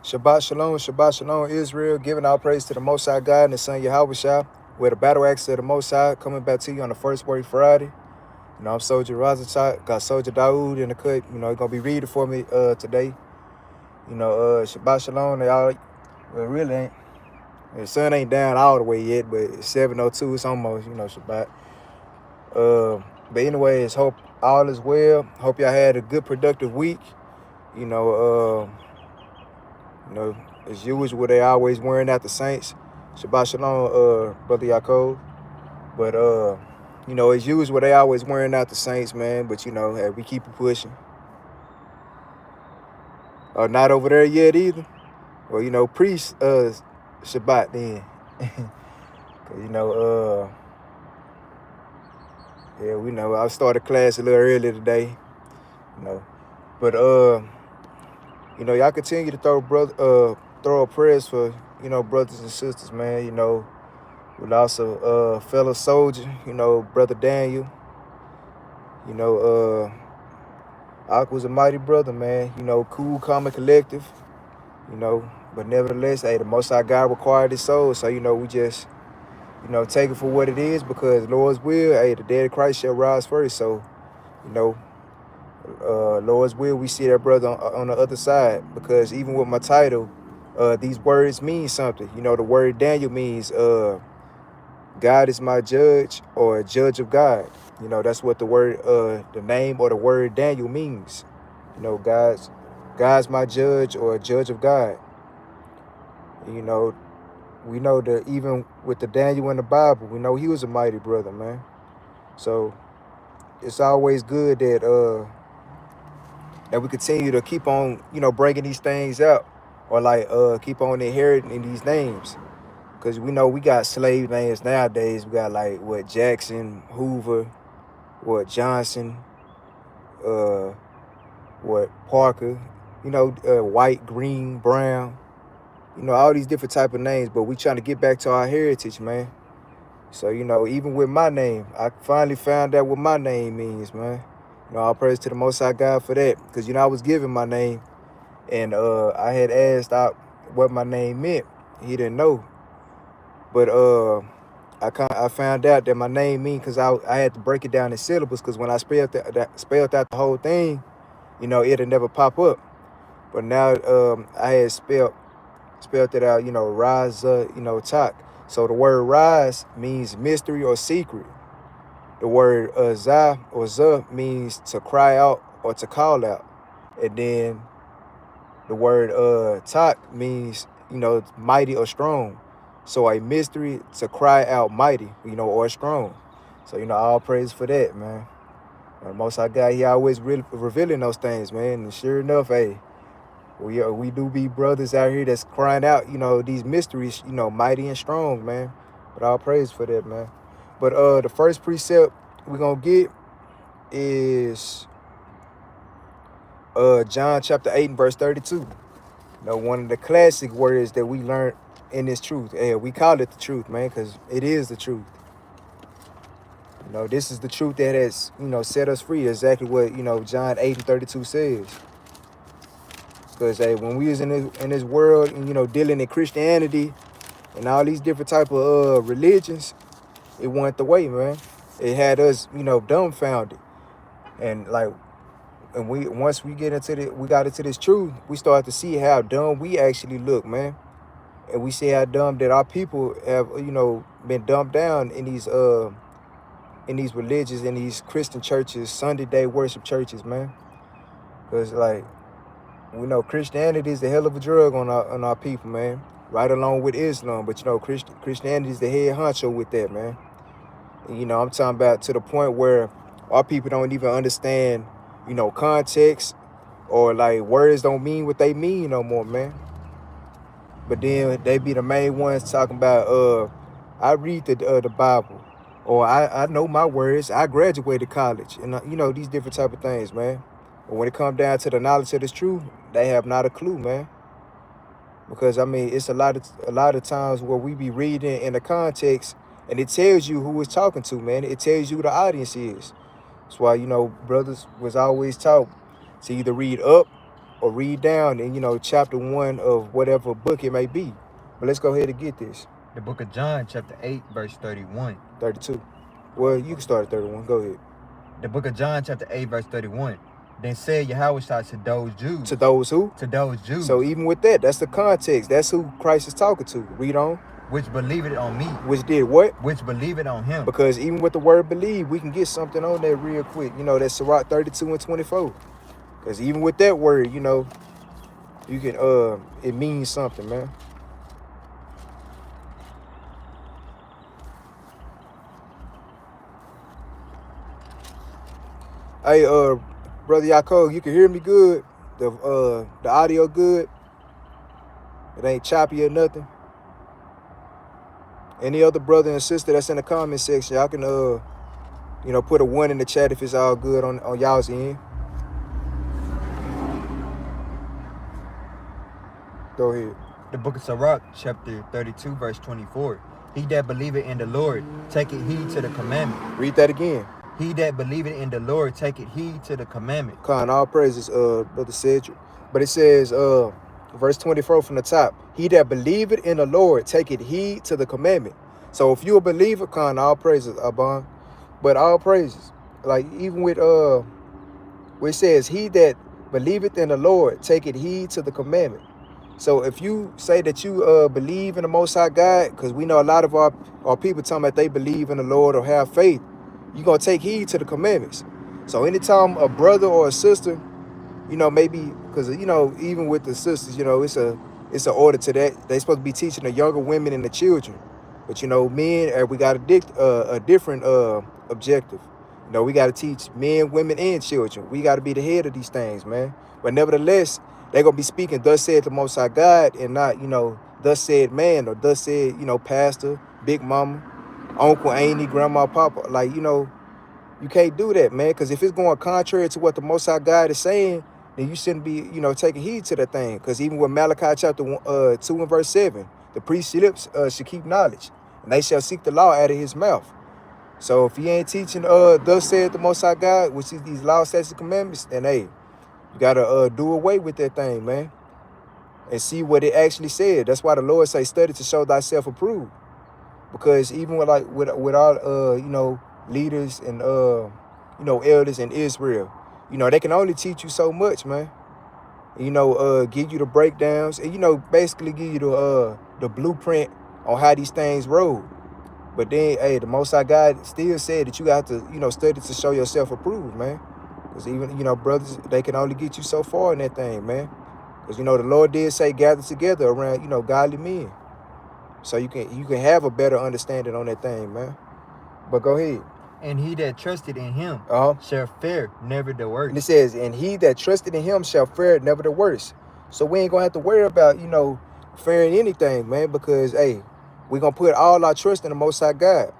Shabbat Shalom, Israel, giving all praise to the Most High God and His Son Yahweh. We're the Battle Axes of the Most High, coming back to you on the first Word Friday. I'm Soldier Razachak, got Soldier Daoud in the cut. He's gonna be reading for me today. Shabbat Shalom, y'all. Well, really ain't. The sun ain't down all the way yet, but it's 7:02. It's almost, Shabbat. But anyways, hope all is well. Hope y'all had a good, productive week. As usual, they always wearing out the Saints. Shabbat Shalom, Brother Yaakov. But, as usual, they always wearing out the Saints, man. But, hey, we keep it pushing. Not over there yet either. Well, pre-Shabbat then. Yeah, we know. I started class a little earlier today, But, y'all continue to throw prayers for, brothers and sisters, man. We lost a fellow soldier, Brother Daniel. Ak was a mighty brother, man. Cool, calm, and collective. But nevertheless, hey, the Most High God required his soul. So, we just, take it for what it is, because Lord's will, hey, the dead of Christ shall rise first. So, Lord's will, we see that brother on the other side, because even with my title, these words mean something. The word Daniel means God is my judge, or judge of God. That's what the word, the name or the word Daniel means. God's my judge, or judge of God. We know that even with the Daniel in the Bible, we know he was a mighty brother, man. So it's always good that we continue to keep on, breaking these things out, or keep on inheriting these names. Because we know we got slave names nowadays. We got Jackson, Hoover, Johnson, Parker, white, green, brown, all these different type of names. But we trying to get back to our heritage, man. So, even with my name, I finally found out what my name means, man. All praise to the Most High God for that. Because, I was given my name, and I had asked out what my name meant. He didn't know. But I found out that my name means, because I had to break it down in syllables, because when I spelled out the whole thing, it'll never pop up. But now I had spelled it out, rise, talk. So the word rise means mystery or secret. The word za or za means to cry out or to call out. And then the word talk means, mighty or strong. So a mystery, to cry out mighty, or strong. So, all praise for that, man. The Most High God, he always revealing those things, man. And sure enough, hey, we do be brothers out here that's crying out, these mysteries, mighty and strong, man. But all praise for that, man. But the first precept we're going to get is John chapter 8 and verse 32. One of the classic words that we learned in this truth. We call it the truth, man, because it is the truth. This is the truth that has, set us free. Exactly what, John 8 and 32 says. Because, hey, when we was in this world and, dealing in Christianity and all these different type of religions, it went the way, man. It had us, dumbfounded. And, once we got into this truth, we started to see how dumb we actually look, man. And we see how dumb that our people have, been dumbed down in these religions, in these Christian churches, Sunday day worship churches, man. Because, we know Christianity is the hell of a drug on our people, man. Right along with Islam. But, Christianity is the head honcho with that, man. And, I'm talking about to the point where our people don't even understand, context, or, words don't mean what they mean no more, man. But then they be the main ones talking about, I read the Bible, or I know my words. I graduated college, and these different type of things, man. But when it comes down to the knowledge of this truth, they have not a clue, man. Because it's a lot of times where we be reading in the context, and it tells you who it's talking to, man. It tells you who the audience is. That's why brothers was always taught to either read up or read down in, you know, chapter 1 of whatever book it may be. But let's go ahead and get this. The book of John, chapter 8, verse 31. 32. Well, you can start at 31. Go ahead. The book of John, chapter 8, verse 31. Then said Yahweh to those Jews. To those who? To those Jews. So even with that, that's the context. That's who Christ is talking to. Read on. Which believe it on me. Which did what? Which believe it on him. Because even with the word believe, we can get something on there real quick. You know, that's Sirach 32 and 24. Because even with that word, you know, you can, it means something, man. Hey, Brother Yaakov, you can hear me good? The audio good? It ain't choppy or nothing? Any other brother and sister that's in the comment section, y'all can, you know, put a 1 in the chat if it's all good on y'all's end. Go ahead. The book of Sirach, chapter 32, verse 24. He that believeth in the Lord, taketh heed to the commandment. Read that again. He that believeth in the Lord, taketh heed to the commandment. Con, all praises, Brother Cedric. But it says, verse 24 from the top, he that believeth in the Lord, taketh heed to the commandment. So if you a believer, Con, all praises, Abban. But all praises, like even with, where it says, he that believeth in the Lord, taketh heed to the commandment. So if you say that you believe in the Most High God, because we know a lot of our people talking about they believe in the Lord or have faith, you're going to take heed to the commandments. So anytime a brother or a sister, you know, maybe, because, you know, even with the sisters, you know, it's an order to that. They're supposed to be teaching the younger women and the children. But, you know, men, we got a different objective. You know, we got to teach men, women, and children. We got to be the head of these things, man. But nevertheless, they're going to be speaking, thus said the Most High God, and not, you know, thus said man, or thus said, you know, pastor, big mama, uncle, auntie, grandma, papa. Like, you know, you can't do that, man, because if it's going contrary to what the Most High God is saying, then you shouldn't be, you know, taking heed to that thing. Because even with Malachi chapter 2 and verse 7, the priest's lips should keep knowledge, and they shall seek the law out of his mouth. So if he ain't teaching, thus said the Most High God, which is these laws, statutes, and commandments, then, hey, you got to do away with that thing, man, and see what it actually said. That's why the Lord say, study to show thyself approved. Because even with all, you know, leaders and, you know, elders in Israel, you know, they can only teach you so much, man. You know, give you the breakdowns and, you know, basically give you the blueprint on how these things roll. But then, hey, the Most High God still said that you got to, you know, study to show yourself approved, man. Because even, you know, brothers, they can only get you so far in that thing, man. Because, you know, the Lord did say gather together around, you know, godly men. So you can have a better understanding on that thing, man. But go ahead. And he that trusted in him shall fare never the worse. And it says, and he that trusted in him shall fare never the worse. So we ain't going to have to worry about, you know, faring anything, man. Because, hey, we're going to put all our trust in the Most High God.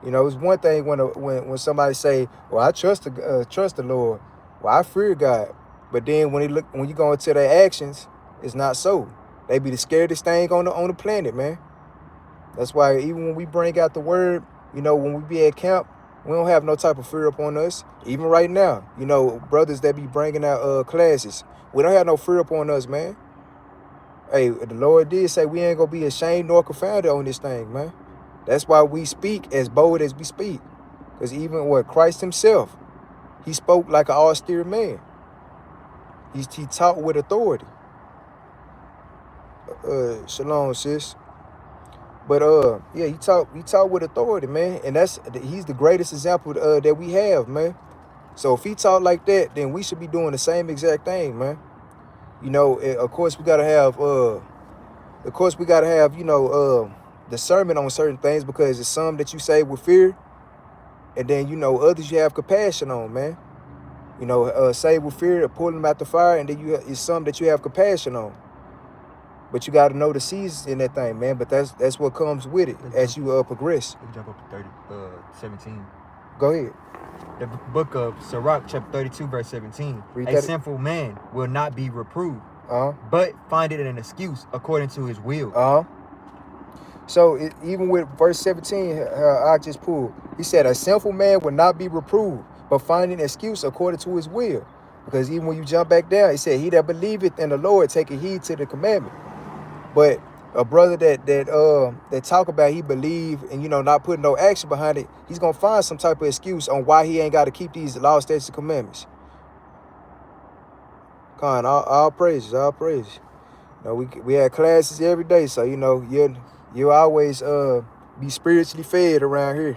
You know, it's one thing when somebody say, well, I trust the Lord. Well, I fear God. But then when you go into their actions, it's not so. They be the scariest thing on the planet, man. That's why even when we bring out the word, you know, when we be at camp, we don't have no type of fear upon us. Even right now, you know, brothers that be bringing out classes, we don't have no fear upon us, man. Hey, the Lord did say we ain't gonna be ashamed nor confounded on this thing, man. That's why we speak as bold as we speak. Because even what Christ himself, he spoke like an austere man. He taught with authority. Shalom, sis. But yeah, he taught with authority, man. And he's the greatest example that we have, man. So if he taught like that, then we should be doing the same exact thing, man. You know, of course we gotta have you know, discernment on certain things, because it's some that you say with fear, and then, you know, others you have compassion on, man. You know, say with fear, pulling them out the fire, and then it's some that you have compassion on. But you got to know the seasons in that thing, man. But that's what comes with it as you progress. We can jump up to 17. Go ahead. The book of Sirach, chapter 32, verse 17. A sinful man will not be reproved, but find it an excuse according to his will. So even with verse 17, I just pulled, he said, a sinful man will not be reproved, but find an excuse according to his will. Because even when you jump back down, it said, he that believeth in the Lord taketh heed to the commandment. But a brother that talk about he believe and, you know, not putting no action behind it, he's going to find some type of excuse on why he ain't got to keep these laws, statutes, and commandments. Con, all praises, all praises. You know, we had classes every day, so, you know, you always be spiritually fed around here.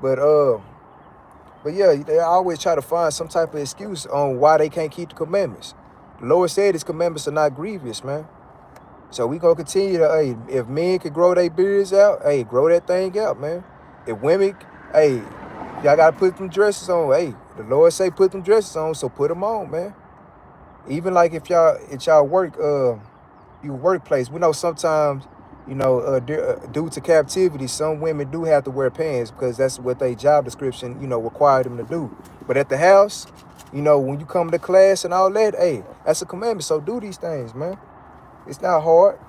But yeah, they always try to find some type of excuse on why they can't keep the commandments. The Lord said his commandments are not grievous, man. So we gonna continue to, hey, if men can grow their beards out, hey, grow that thing out, man. If women, hey, y'all gotta put them dresses on. Hey, the Lord say put them dresses on, so put them on, man. Even like if y'all work, your workplace, we know sometimes, you know, due to captivity, some women do have to wear pants because that's what their job description, you know, require them to do. But at the house, you know, when you come to class and all that, hey, that's a commandment. So do these things, man. It's not hard.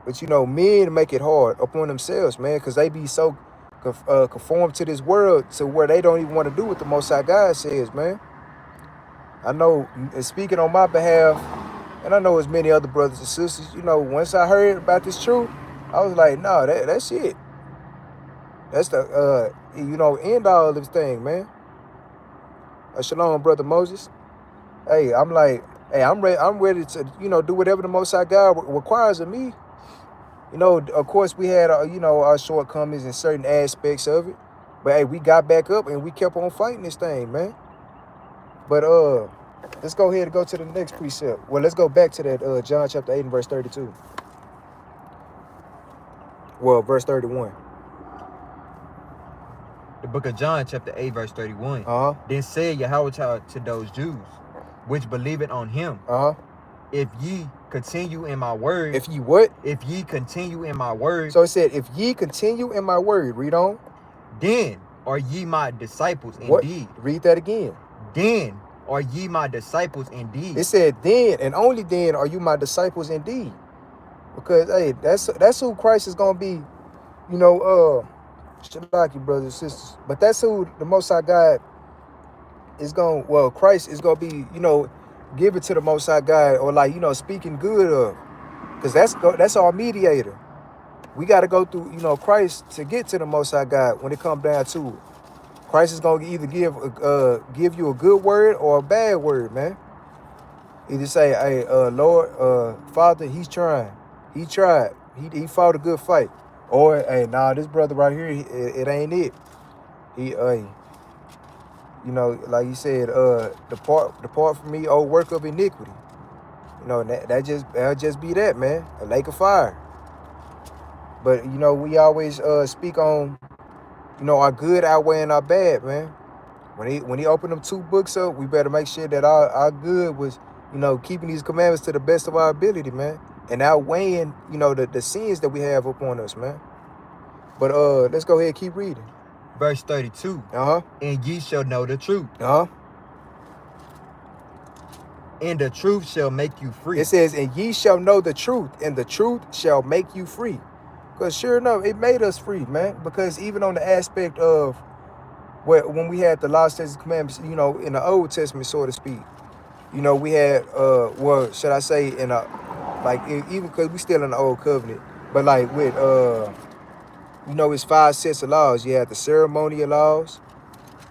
But, you know, men make it hard upon themselves, man, because they be so conformed to this world to where they don't even want to do what the Most High God says, man. I know, speaking on my behalf, and I know as many other brothers and sisters, you know, once I heard about this truth, I was like, nah, that's it. That's the, you know, end all of this thing, man. Shalom, Brother Moses. Hey, I'm like, hey, I'm ready to, you know, do whatever the Most High God requires of me. You know, of course, we had, you know, our shortcomings in certain aspects of it. But, hey, we got back up and we kept on fighting this thing, man. But, let's go ahead and go to the next precept. Well, let's go back to that John chapter 8 and verse 32. Well, verse 31. The book of John chapter 8 verse 31. Then said Yahweh to those Jews, which believeth on him, if ye continue in my word. If ye what? If ye continue in my word. So it said, if ye continue in my word. Read on. Then are ye my disciples indeed. Read that again. Then are ye my disciples indeed. It said then, and only then are you my disciples indeed. Because, hey, that's who Christ is going to be, you know, Shalaki, brothers and sisters. But that's who the Most High God is going, well, Christ is going to be, you know, give it to the Most High God, or like, you know, speaking good of. Because that's our mediator. We got to go through, you know, Christ to get to the Most High God when it comes down to it. Christ is going to either give you a good word or a bad word, man. Either say, hey, Lord, Father, he's trying. He tried. He fought a good fight. Or, hey, nah, this brother right here, it ain't it. He, you know, like you said, depart from me, O work of iniquity. You know, that'll just be that, man. A lake of fire. But, you know, we always speak on, you know, our good outweighing our bad, man. When he opened them two books up, we better make sure that our good was, you know, keeping these commandments to the best of our ability, man. And outweighing, you know, the sins that we have upon us, man. But let's go ahead and keep reading. Verse 32. And ye shall know the truth. And the truth shall make you free. It says, and ye shall know the truth, and the truth shall make you free. Because sure enough, it made us free, man. Because even on the aspect of when we had the law, statutes, and commandments, you know, in the Old Testament, so to speak, you know, we had, well, should I say, in a, like, even because we still in the Old Covenant, but like with, you know, it's 5 sets of laws. You had the ceremonial laws,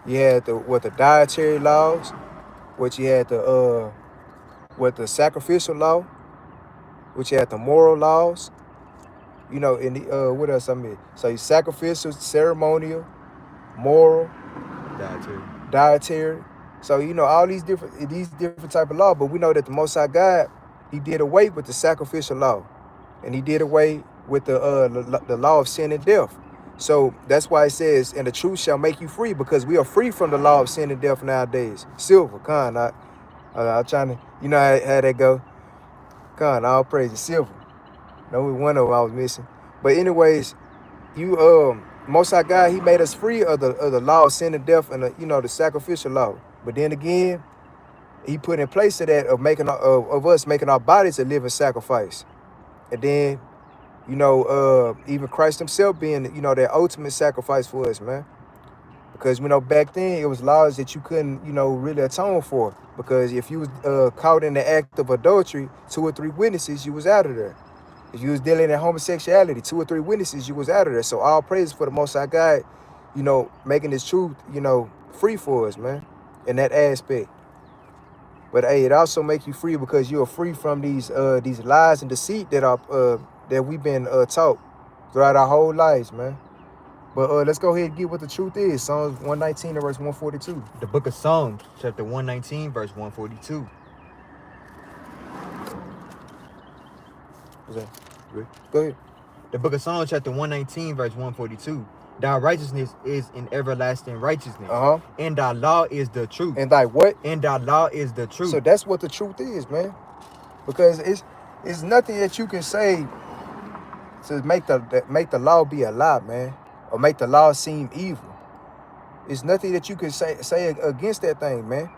you had the dietary laws, what you had the sacrificial law, which you had the moral laws, you know, in the what else I mean? So you sacrificial, ceremonial, moral, dietary. So, you know, all these different type of law, but we know that the Most High God, he did away with the sacrificial law, and he did away with the law of sin and death. So that's why it says, and the truth shall make you free, because we are free from the law of sin and death nowadays. Silver, I'm trying to, you know how that go. All praise silver. No, one of them I was missing. But anyways, you Most High God, he made us free of the law of sin and death and the, you know, the sacrificial law. But then again, he put in place of that of us making our bodies a living sacrifice. And then, you know, even Christ himself being, you know, that ultimate sacrifice for us, man. Because, back then, it was laws that you couldn't, really atone for. Because if you was caught in the act of adultery, 2 or 3 witnesses, you was out of there. If you was dealing in homosexuality, 2 or 3 witnesses, you was out of there. So all praise for the Most High God, making this truth, free for us, man, in that aspect. But hey, it also make you free because you're free from these lies and deceit that we've been taught throughout our whole lives, man. But let's go ahead and get what the truth is. Psalms 119 and verse 142. The book of Psalms, chapter 119, verse 142. What's that? Go ahead. The book of Psalms, chapter 119, verse 142. Thy righteousness is an everlasting righteousness. And thy law is the truth. And thy what? And thy law is the truth. So that's what the truth is, man. Because it's nothing that you can say to make the law be a lie, man, or make the law seem evil. It's nothing that you can say against that thing, man.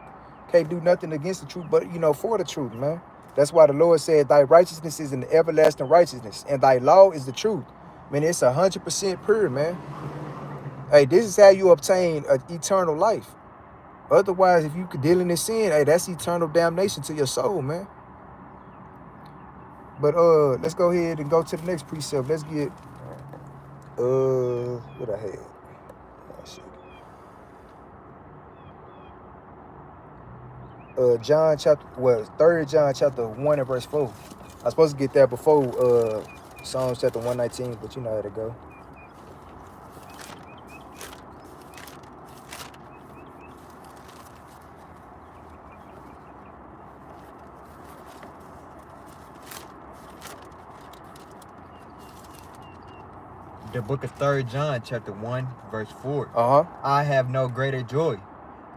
Can't do nothing against the truth, but for the truth, man. That's why the Lord said, thy righteousness is an everlasting righteousness, and thy law is the truth. Man, it's 100% pure, man. Hey, this is how you obtain eternal life. Otherwise, if you could deal in this sin, hey, that's eternal damnation to your soul, man. But let's go ahead and go to the next precept. Let's get what I had. John chapter 3 John chapter 1 and verse 4. I was supposed to get that before Psalms chapter 119, but you know how to go. The book of 3 John chapter 1 verse 4. I have no greater joy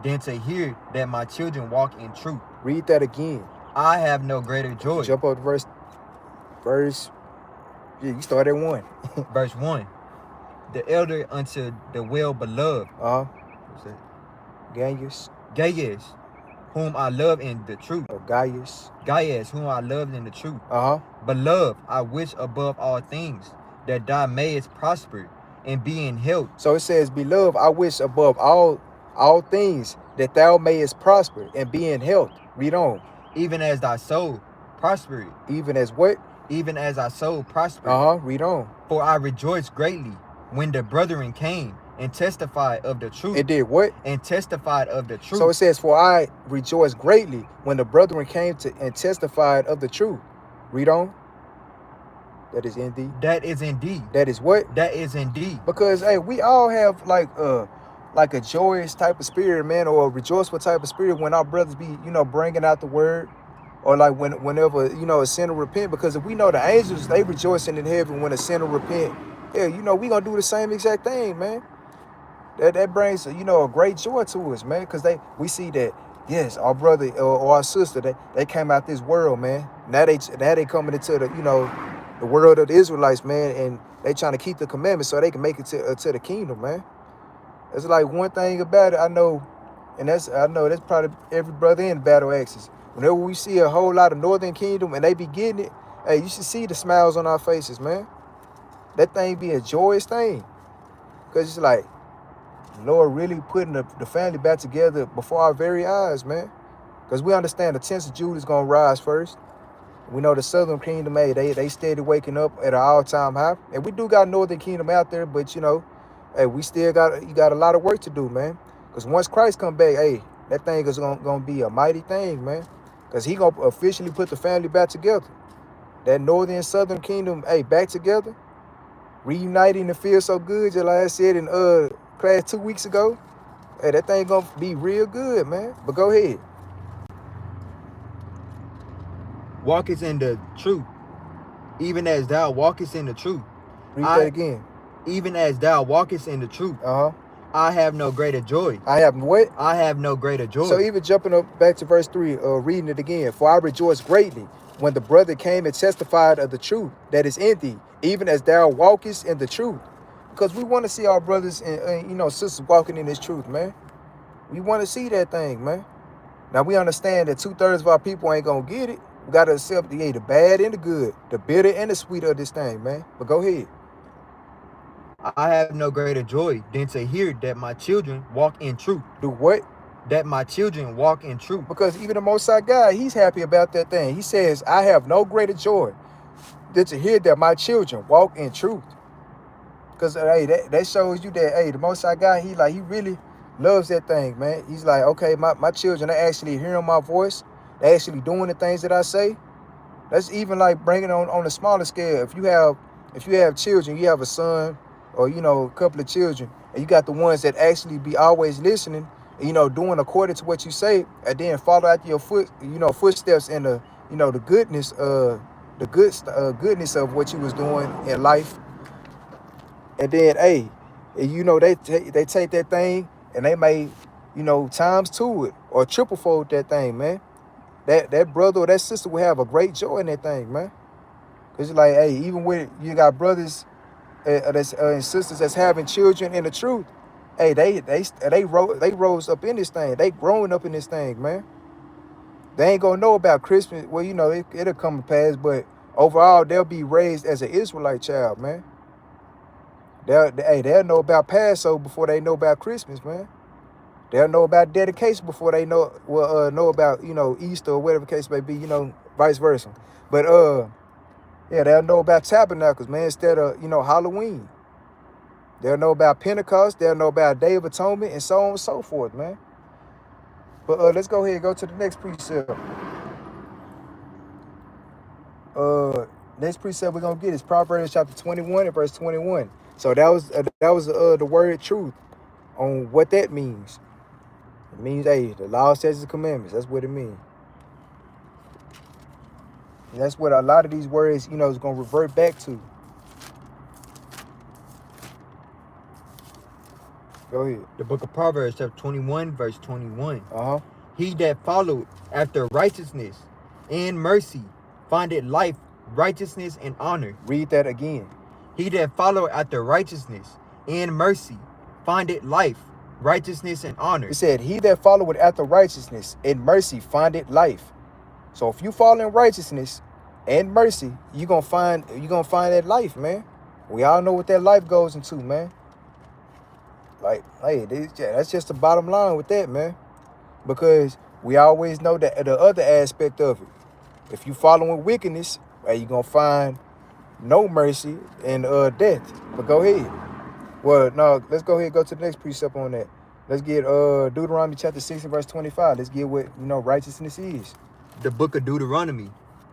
than to hear that my children walk in truth. Read that again. I have no greater joy. Jump up to verse. Yeah, you start at 1. Verse 1. The elder unto the well-beloved. What's that? Gaius, whom I love in the truth. Gaius, whom I love in the truth. Beloved, I wish above all things that thou mayest prosper and be in health. So it says, beloved, I wish above all things that thou mayest prosper and be in health. Read on. Even as thy soul prospered. Even as what? Even as thy soul prospered. Read on. For I rejoiced greatly when the brethren came and testified of the truth. It did what? And testified of the truth. So it says, for I rejoiced greatly when the brethren came and testified of the truth. Read on. That is indeed. That is indeed. That is what? That is indeed. Because hey, we all have like a joyous type of spirit, man, or a rejoiceful type of spirit when our brothers be, bringing out the word, or like whenever, a sinner repent. Because if we know the angels, they rejoicing in heaven when a sinner repent, yeah, we gonna do the same exact thing, man. That brings, a great joy to us, man, because we see that, yes, our brother or our sister, they came out this world, man. Now they coming into the world of the Israelites, man, and they trying to keep the commandments so they can make it to the kingdom, man. It's like one thing about it, I know that's probably every brother in Battle Axes. Whenever we see a whole lot of Northern Kingdom and they be getting it, hey, you should see the smiles on our faces, man. That thing be a joyous thing. Because it's like, Lord really putting the family back together before our very eyes, man. Because we understand the tents of Judah is going to rise first. We know the Southern Kingdom, hey, they steady waking up at an all-time high. And we do got Northern Kingdom out there, but, hey, we still got a lot of work to do, man. Because once Christ come back, hey, that thing is gonna be a mighty thing, man. Because he gonna officially put the family back together. That Northern and Southern Kingdom, hey, back together, reuniting and feel so good, just like I said in class 2 weeks ago. Hey, that thing gonna be real good, man. But go ahead. Walkest in the truth, even as thou walkest in the truth. Read that again. Even as thou walkest in the truth. I have no greater joy. I have what? I have no greater joy. So even jumping up back to verse 3, reading it again. For I rejoice greatly when the brother came and testified of the truth that is in thee, even as thou walkest in the truth. Because we want to see our brothers and sisters walking in this truth, man. We want to see that thing, man. Now we understand that 2/3 of our people ain't gonna get it. We gotta accept the bad and the good, the bitter and the sweet of this thing, man. But go ahead. I have no greater joy than to hear that my children walk in truth. Do what? That my children walk in truth. Because even the Most High God, he's happy about that thing. He says, I have no greater joy than to hear that my children walk in truth. Because, hey, that shows you that, hey, the Most High God, he really loves that thing, man. He's like, okay, my children, they actually hearing my voice. They actually doing the things that I say. That's even like bringing on a smaller scale. If you have children, you have a son or, a couple of children, and you got the ones that actually be always listening, doing according to what you say, and then follow after your footsteps in the goodness, goodness of what you was doing in life. And then, hey, they take that thing and they may, times two it or triple fold that thing, man. That brother or that sister will have a great joy in that thing, man. Cause it's like, hey, even when you got brothers and sisters that's having children in the truth, hey, they rose up in this thing. They growing up in this thing, man. They ain't gonna know about Christmas. Well, it'll come to pass, but overall, they'll be raised as an Israelite child, man. They'll know about Passover before they know about Christmas, man. They'll know about dedication before they know about, Easter or whatever the case may be, vice versa. But yeah, they'll know about tabernacles, man, instead of, Halloween. They'll know about Pentecost, they'll know about Day of Atonement, and so on and so forth, man. But let's go ahead and go to the next precept. Next precept we're gonna get is Proverbs chapter 21 and verse 21. So that was the word truth on what that means. It means, hey, the law, statutes, and commandments. That's what it means. And that's what a lot of these words, is going to revert back to. Go ahead. The book of Proverbs, chapter 21, verse 21. Uh-huh. He that followed after righteousness and mercy findeth life, righteousness, and honor. Read that again. He that followed after righteousness and mercy findeth life, righteousness, and honor. It said, he that followeth after righteousness and mercy findeth life. So if you follow in righteousness and mercy, you're gonna find that life, man. We all know what that life goes into, man. Like, hey, that's just the bottom line with that, man. Because we always know that the other aspect of it. If you following wickedness, hey, you're gonna find no mercy and death. But go ahead. Well, no, let's go ahead and go to the next precept on that. Let's get Deuteronomy chapter 6 and verse 25. Let's get what righteousness is. The book of Deuteronomy,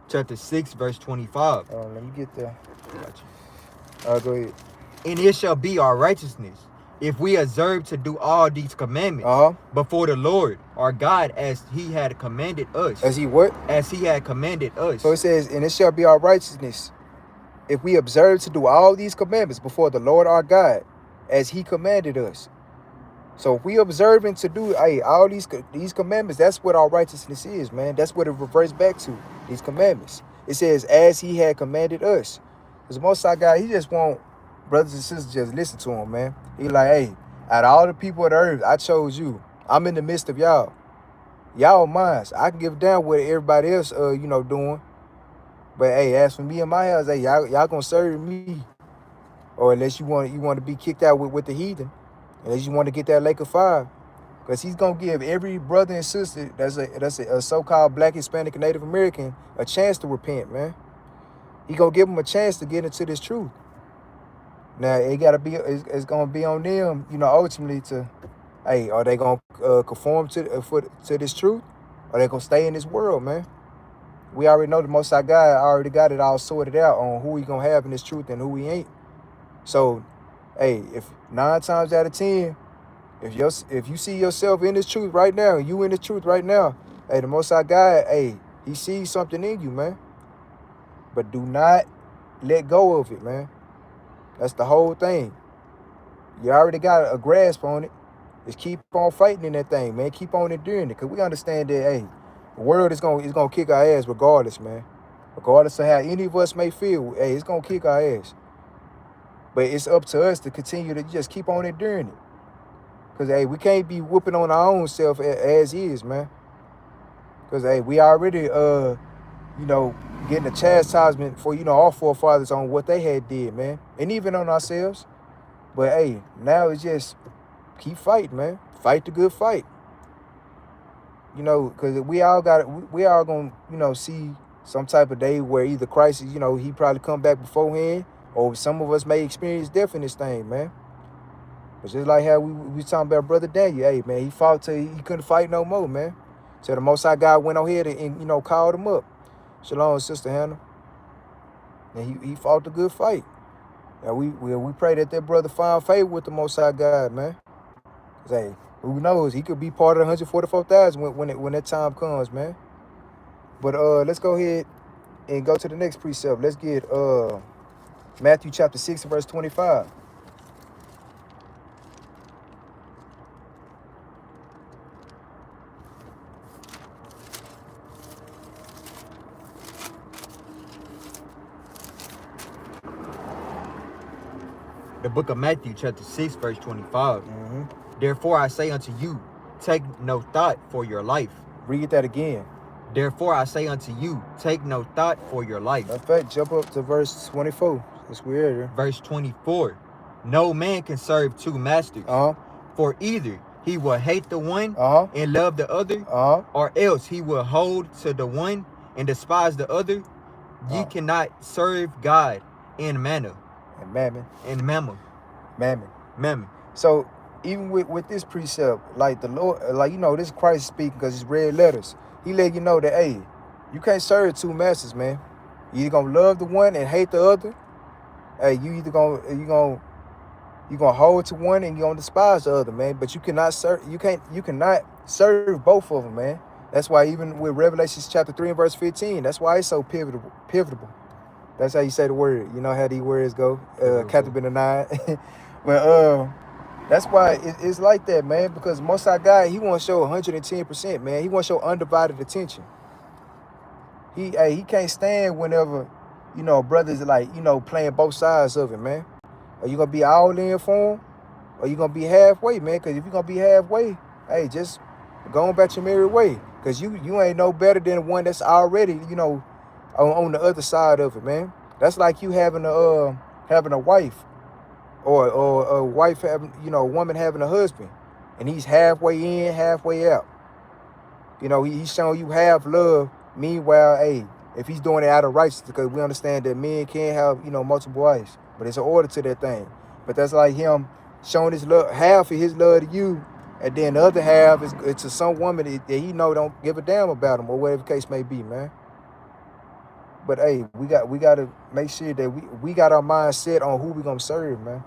chapter 6, verse 25. Let me get there. Gotcha. Go ahead. And it shall be our righteousness, if we observe to do all these commandments before the Lord our God, as he had commanded us. As he what? As he had commanded us. So it says, and it shall be our righteousness, if we observe to do all these commandments before the Lord our God, as he commanded us. So if we observing to do all these commandments, that's what our righteousness is, man. That's what it reverts back to, these commandments. It says, as he had commanded us. Because the Most High God, he just want brothers and sisters just listen to him, man. He like, hey, out of all the people of the earth, I chose you. I'm in the midst of y'all. Y'all mine. I can give down what everybody else, doing. But hey, as for me and my house, hey, y'all gonna serve me. Or unless you want to be kicked out with the heathen. Unless you want to get that lake of fire. Because he's going to give every brother and sister that's a so-called Black, Hispanic, and Native American a chance to repent, man. He going to give them a chance to get into this truth. Now, it's going to be on them, ultimately to, hey, are they going to conform to this truth? Or they going to stay in this world, man? We already know the Most High God already got it all sorted out on who he going to have in this truth and who he ain't. So, hey, if 9 times out of 10, if you see yourself in this truth right now, you in the truth right now, hey, the Most High God, hey, he sees something in you, man. But do not let go of it, man. That's the whole thing. You already got a grasp on it. Just keep on fighting in that thing, man. Keep on enduring it. Because we understand that, hey, the world is gonna kick our ass regardless, man. Regardless of how any of us may feel, hey, it's gonna kick our ass. But it's up to us to continue to just keep on enduring it. Because, hey, we can't be whooping on our own self as is, man. Because, hey, we already, getting a chastisement for, our forefathers on what they had did, man. And even on ourselves. But hey, now it's just keep fighting, man. Fight the good fight. You know, because we all gonna, you know, see some type of day where either Christ, you know, he probably come back beforehand, or some of us may experience death in this thing, man. But just like how we talking about Brother Daniel, hey, man, he fought till he couldn't fight no more, man. So the Most High God went on here and you know, called him up. Shalom, Sister Hannah. And he fought the good fight. And we pray that brother find favor with the Most High God, man. Cause hey, who knows? He could be part of the 144,000 when that time comes, man. But let's go ahead and go to the next precept. Let's get Matthew chapter 6 verse 25. The book of Matthew chapter 6 verse 25. Mm-hmm. Therefore I say unto you, take no thought for your life. Read that again. Therefore I say unto you, take no thought for your life. In fact, jump up to verse 24. It's weird. Verse 24. No man can serve two masters. For either he will hate the one and love the other, or else he will hold to the one and despise the other. Ye cannot serve God and mammon. And mammon. And mammon. Mammon. Mammon. So even with this precept, like the Lord, like, you know, this Christ speaking because it's red letters. He let you know that, hey, you can't serve two masters, man. You either gonna love the one and hate the other. Hey, you gonna hold to one and you gonna despise the other, man. But you cannot cannot serve both of them, man. That's why even with Revelation chapter 3 and verse 15, that's why it's so pivotal. That's how you say the word. You know how these words go. Capt Benaniyah. But that's why it's like that, man. Because Most High God, he want to show 110%, man. He want to show undivided attention. He can't stand whenever, you know, brothers are like, you know, playing both sides of it, man. Are you gonna be all in for him, or you gonna be halfway, man? Because if you're gonna be halfway, hey, just go on back your merry way. Because you ain't no better than one that's already, you know, on the other side of it, man. That's like you having a wife. Or a wife having, you know, a woman having a husband, and he's halfway in, halfway out. You know, he's showing you half love. Meanwhile, hey, if he's doing it out of righteousness, because we understand that men can't have, you know, multiple wives, but it's an order to that thing. But that's like him showing his love, half of his love to you, and then the other half is to some woman that he know don't give a damn about him, or whatever the case may be, man. But hey, we got to make sure that we got our mind set on who we gonna serve, man.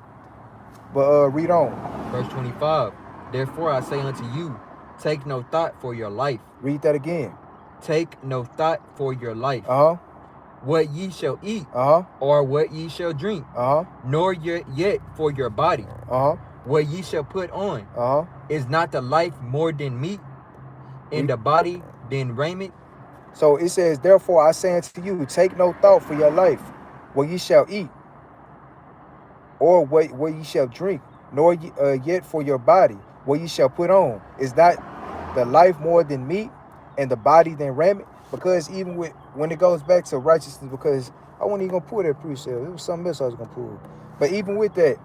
But read on. Verse 25. Therefore I say unto you, take no thought for your life. Read that again. Take no thought for your life. What ye shall eat, or what ye shall drink, nor yet for your body, what ye shall put on. Is not the life more than meat, and the body than raiment? So it says, therefore I say unto you, take no thought for your life, what ye shall eat, or what ye shall drink, nor yet for your body, what ye shall put on. Is not the life more than meat, and the body than raiment? Because even when it goes back to righteousness, because I wasn't even gonna pull that precept. It was something else I was gonna pull. But even with that,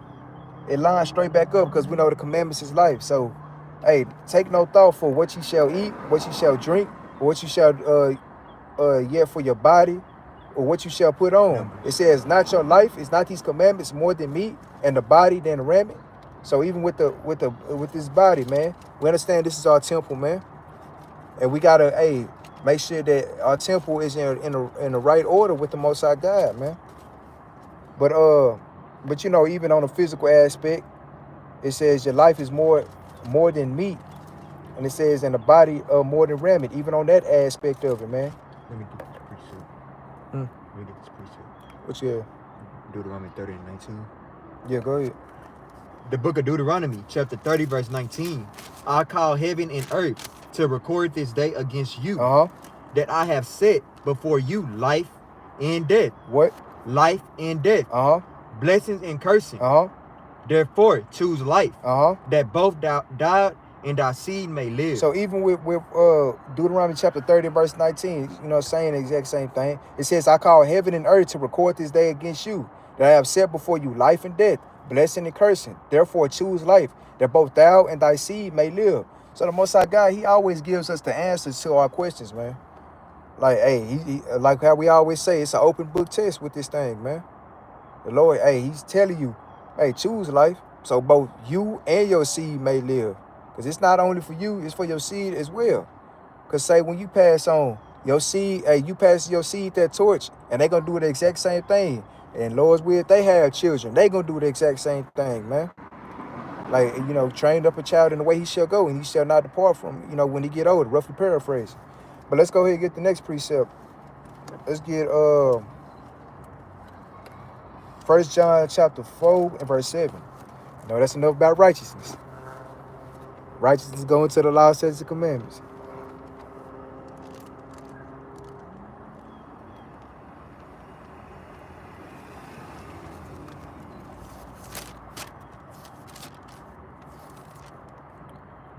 it lines straight back up, because we know the commandments is life. So, hey, take no thought for what ye shall eat, what ye shall drink, or what you shall yet for your body, or what you shall put on. It says, not your life, it's not these commandments more than meat, and the body than raiment. So even with this body, man, we understand this is our temple, man, and we gotta, hey, make sure that our temple is in the right order with the Most High God, man. But you know, even on the physical aspect, it says your life is more than meat, and it says in the body more than raiment. Even on that aspect of it, man. Let me get this precept. Let me get this precept. What's your Deuteronomy 30 and 19. Yeah, go ahead. The book of Deuteronomy, chapter 30, verse 19. I call heaven and earth to record this day against you, that I have set before you life and death. What? Life and death. Blessings and cursing. Therefore, choose life, that both thou and thy seed may live. So even with Deuteronomy chapter 30, verse 19, you know, saying the exact same thing. It says, I call heaven and earth to record this day against you, that I have set before you life and death, blessing and cursing. Therefore choose life, that both thou and thy seed may live. So the Most High God, he always gives us the answers to our questions, man. Like, hey, he like how we always say, it's an open book test with this thing, man. The Lord, hey, he's telling you, hey, choose life, so both you and your seed may live. Because it's not only for you, it's for your seed as well. Because say when you pass on, your seed, hey, you pass your seed that torch, and they going to do the exact same thing. And Lord's will, if they have children, they going to do the exact same thing, man. Like, you know, train up a child in the way he shall go, and he shall not depart from, you know, when he get older, roughly paraphrase. But let's go ahead and get the next precept. Let's get 1 John chapter 4 and verse 7. No, that's enough about righteousness. Righteousness going to the law, statutes, and commandments.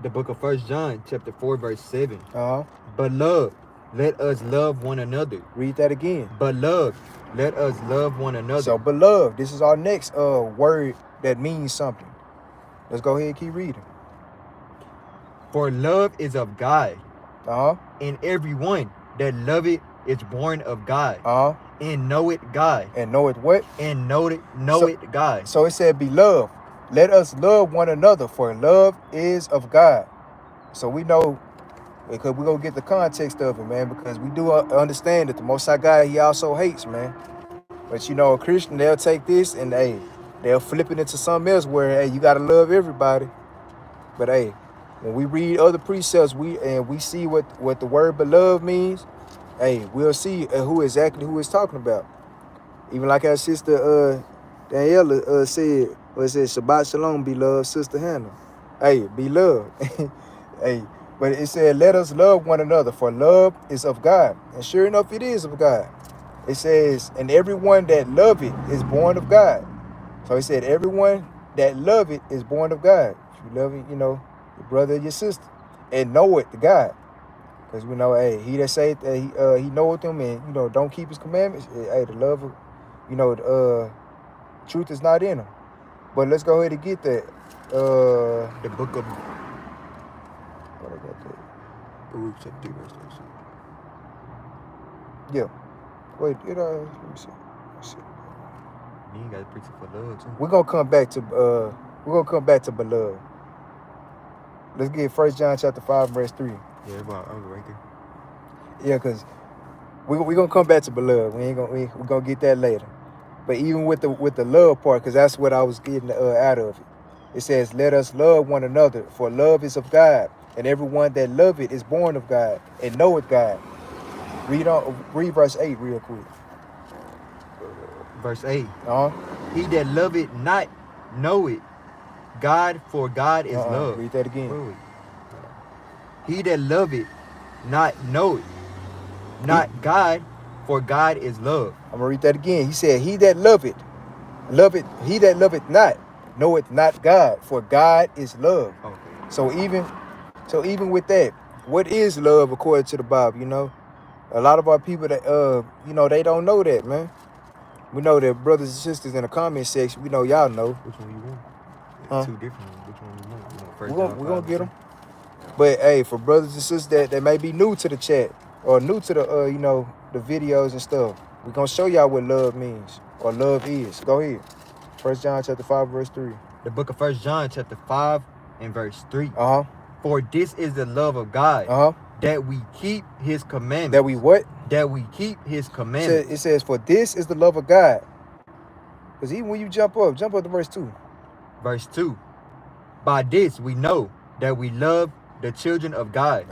The book of 1 John chapter 4 verse 7. Beloved, let us love one another. Read that again. Beloved, let us love one another. So beloved, this is our next word that means something. Let's go ahead and keep reading. For love is of God. And everyone that loveth is born of God. And knoweth God. And knoweth what? And knoweth God. So it said, beloved, let us love one another, for love is of God. So we know, because we're going to get the context of it, man, because we do understand that the Most High God, he also hates, man. But, you know, a Christian, they'll take this and, hey, they'll flip it into something else where, hey, you got to love everybody. But, hey, when we read other precepts, we see what the word beloved means, hey, we'll see who it's talking about. Even like our sister Daniela said, it said, Shabbat Shalom, beloved Sister Hannah. Hey, beloved. Hey, but it said, let us love one another, for love is of God. And sure enough, it is of God. It says, and everyone that love it is born of God. So it said, everyone that love it is born of God. If you love it, you know, your brother and your sister, and know it to God. Because we know, hey, he that saith that he knoweth him and, you know, don't keep his commandments, hey, the love of, you know, truth is not in him. But let's go ahead and get that. The book of what I got there? Baruch chapter 3 verse 6. Yeah. Wait, let me see. You ain't got to preach it for love too. We're gonna come back to beloved. Let's get 1 John chapter 5 verse 3. Yeah, I was right there. Yeah, because we're gonna come back to beloved. We're gonna get that later. But even with the love part, because that's what I was getting out of it. It says, let us love one another, for love is of God, and everyone that loveth is born of God, and knoweth God. Read verse 8 real quick. Verse 8. He that loveth not knoweth God, for God is love. Read that again. He that loveth not knoweth not God, for God is love. I'm gonna read that again. He said, he that loveth not, knoweth not God, for God is love. Okay. So even with that, what is love according to the Bible? You know, a lot of our people that you know, they don't know that, man. We know that brothers and sisters in the comment section, we know y'all know. Which one you want? Two different ones. Which one you want? We're gonna get them. But hey, for brothers and sisters that may be new to the chat or new to the you know, the videos and stuff, we're gonna show y'all what love means or love is. Go ahead. 1 John chapter 5 verse 3. The book of 1 John chapter 5 and verse 3. For this is the love of God, that we keep his commandments. That we what? That we keep his commandments. It says, for this is the love of God. Because even when you jump up to verse 2. Verse 2. By this we know that we love the children of God.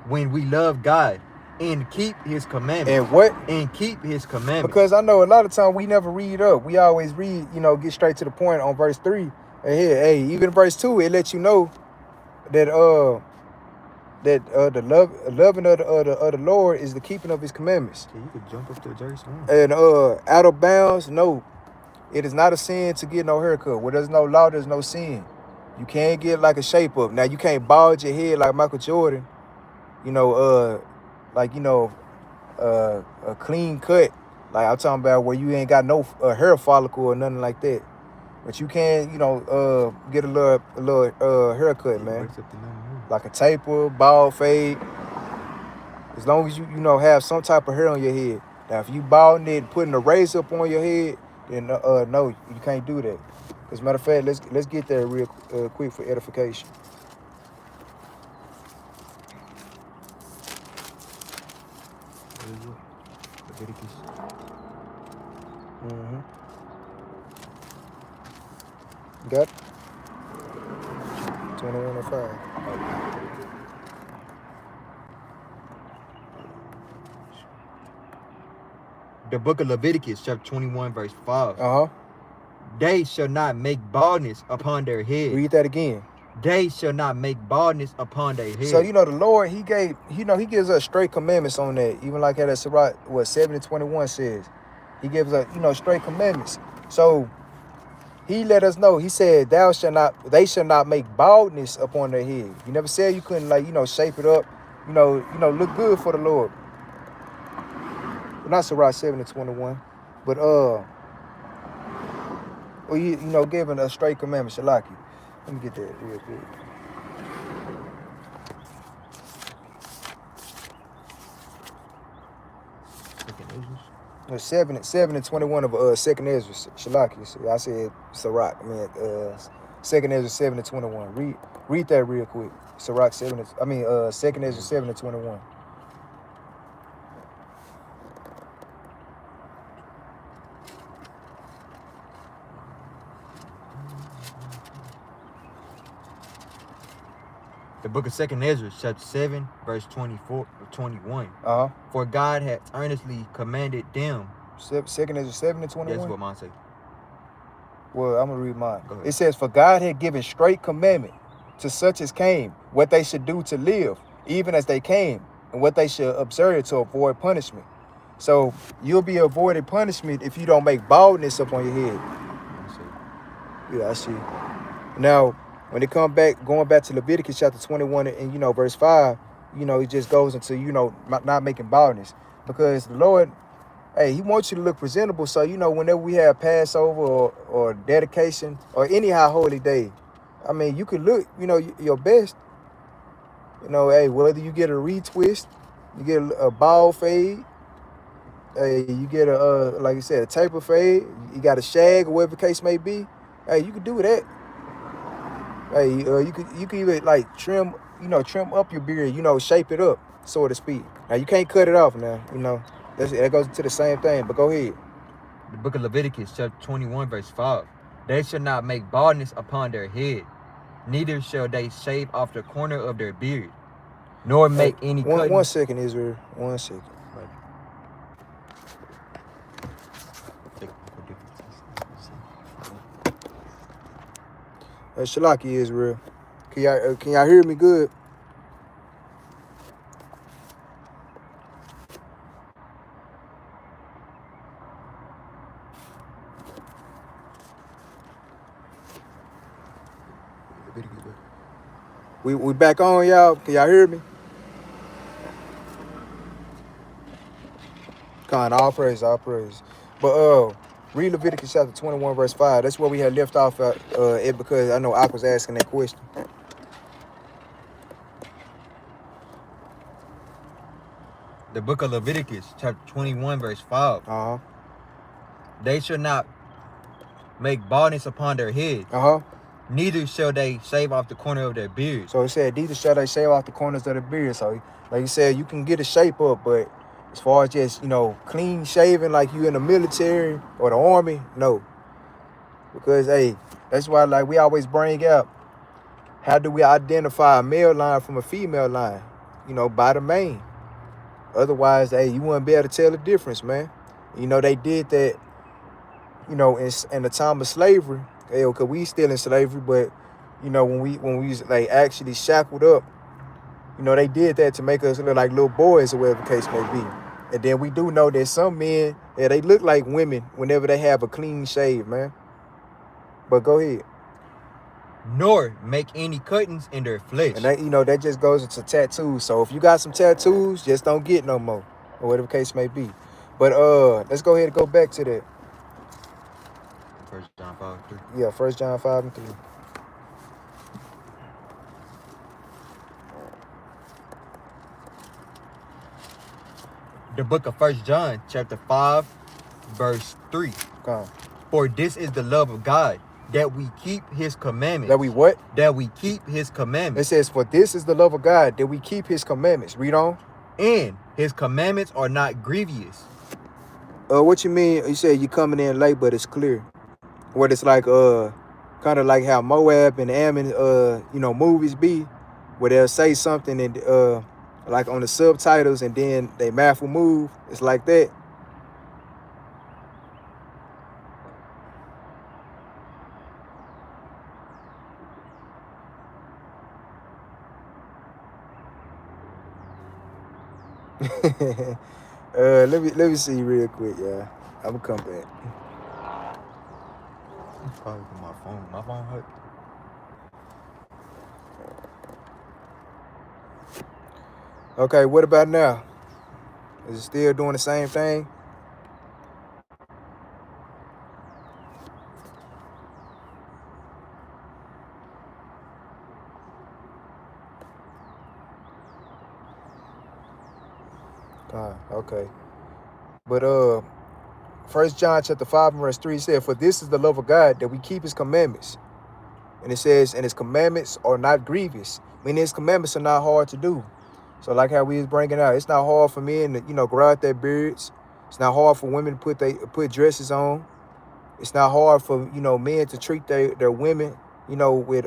When we love God and keep his commandments. And what? And keep his commandments. Because I know a lot of time we never read up. We always read, you know, get straight to the point on verse 3. And here, hey, even verse 2, it lets you know that the loving of the Lord is the keeping of his commandments. Okay, you could jump up to verse 1. And out of bounds, no. It is not a sin to get no haircut. Where there's no law, there's no sin. You can't get like a shape up. Now you can't bald your head like Michael Jordan. You know, like, you know, a clean cut Like I'm talking about where you ain't got no hair follicle or nothing like that. But you can, you know, get a little haircut, man. Like a taper, bald fade. As long as you know, have some type of hair on your head. Now, if you balding it and putting a razor up on your head, then no, you can't do that. As a matter of fact, let's get there real quick for edification. Got it? 21:05. The book of Leviticus, chapter 21, verse 5. Uh-huh. They shall not make baldness upon their head. Read that again. They shall not make baldness upon their head. So, you know, the Lord, he gives us straight commandments on that. Even like how that Sirach, 7:21 says. He gives us, straight commandments. So, he let us know. He said, they shall not make baldness upon their head. He never said you couldn't, like, shape it up, look good for the Lord. Well, not Sirach 7:21, but giving a straight commandment, Shalaki. Let me get that real quick. No, 7:21 of Second Ezra, Shalaki. I said Sirach. I mean, Second Ezra 7:21. Read that real quick. Sirach 7. Second Ezra 7:21. The book of Second Ezra, chapter 7, verse 21. Uh-huh. For God hath earnestly commanded them. Second Ezra 7:21? That's what mine say. Well, I'm going to read mine. It says, for God had given straight commandment to such as came, what they should do to live, even as they came, and what they should observe to avoid punishment. So you'll be avoiding punishment if you don't make baldness up on your head. Yeah, I see. Now, when they going back to Leviticus chapter 21 and, verse 5, it just goes into, not making baldness. Because the Lord, hey, he wants you to look presentable. So, whenever we have Passover or dedication or any high holy day, I mean, you can look, your best. Hey, whether you get a retwist, you get a bald fade, hey, you get like you said, a taper fade, you got a shag or whatever the case may be, hey, you can do that. Hey, you could even like trim up your beard, shape it up, so to speak. Now you can't cut it off now, that goes into the same thing, but go ahead. The book of Leviticus, chapter 21, verse 5. They shall not make baldness upon their head, neither shall they shave off the corner of their beard, nor make any cutting. 1 second, Israel. 1 second. Shalaki, Israel. Can y'all hear me good? We back on, y'all. Can y'all hear me? Con, all praise. But read Leviticus chapter 21, verse 5. That's where we had left off at it, because I know Ak was asking that question. The book of Leviticus, chapter 21, verse 5. Uh-huh. They shall not make baldness upon their head. Uh-huh. Neither shall they shave off the corner of their beard. So it said, neither shall they shave off the corners of the beard. So, like you said, you can get a shape up, but as far as just, clean shaven like you in the military or the army, no. Because, hey, that's why, like, we always bring up, how do we identify a male line from a female line? By the mane. Otherwise, hey, you wouldn't be able to tell the difference, man. They did that, in the time of slavery. Because we still in slavery, but, when we was, like, actually shackled up, they did that to make us look like little boys or whatever the case may be. And then we do know that some men, they look like women whenever they have a clean shave, man. But go ahead. Nor make any cuttings in their flesh. And that, that just goes into tattoos. So if you got some tattoos, just don't get no more, or whatever the case may be. But let's go ahead and go back to that. 1 John 5:3. Yeah, 1 John 5:3. The book of 1 John, chapter 5, verse 3. Come. For this is the love of God, that we keep his commandments. That we what? That we keep his commandments. It says, for this is the love of God, that we keep his commandments. Read on. And his commandments are not grievous. What you mean? You said you coming in late, but it's clear. What it's like, kind of like how Moab and Ammon, movies be, where they'll say something and like on the subtitles, and then they mouth will move. It's like that. Let me see real quick, yeah. I'm gonna come back. Probably my phone. My phone hurt. Okay, what about now? Is it still doing the same thing? Okay. But 1 John chapter 5 and verse 3 said, for this is the love of God, that we keep his commandments. And it says, and his commandments are not grievous. Meaning his commandments are not hard to do. So like how we was bringing out, it's not hard for men to, grow out their beards. It's not hard for women to put dresses on. It's not hard for, men to treat their women, with,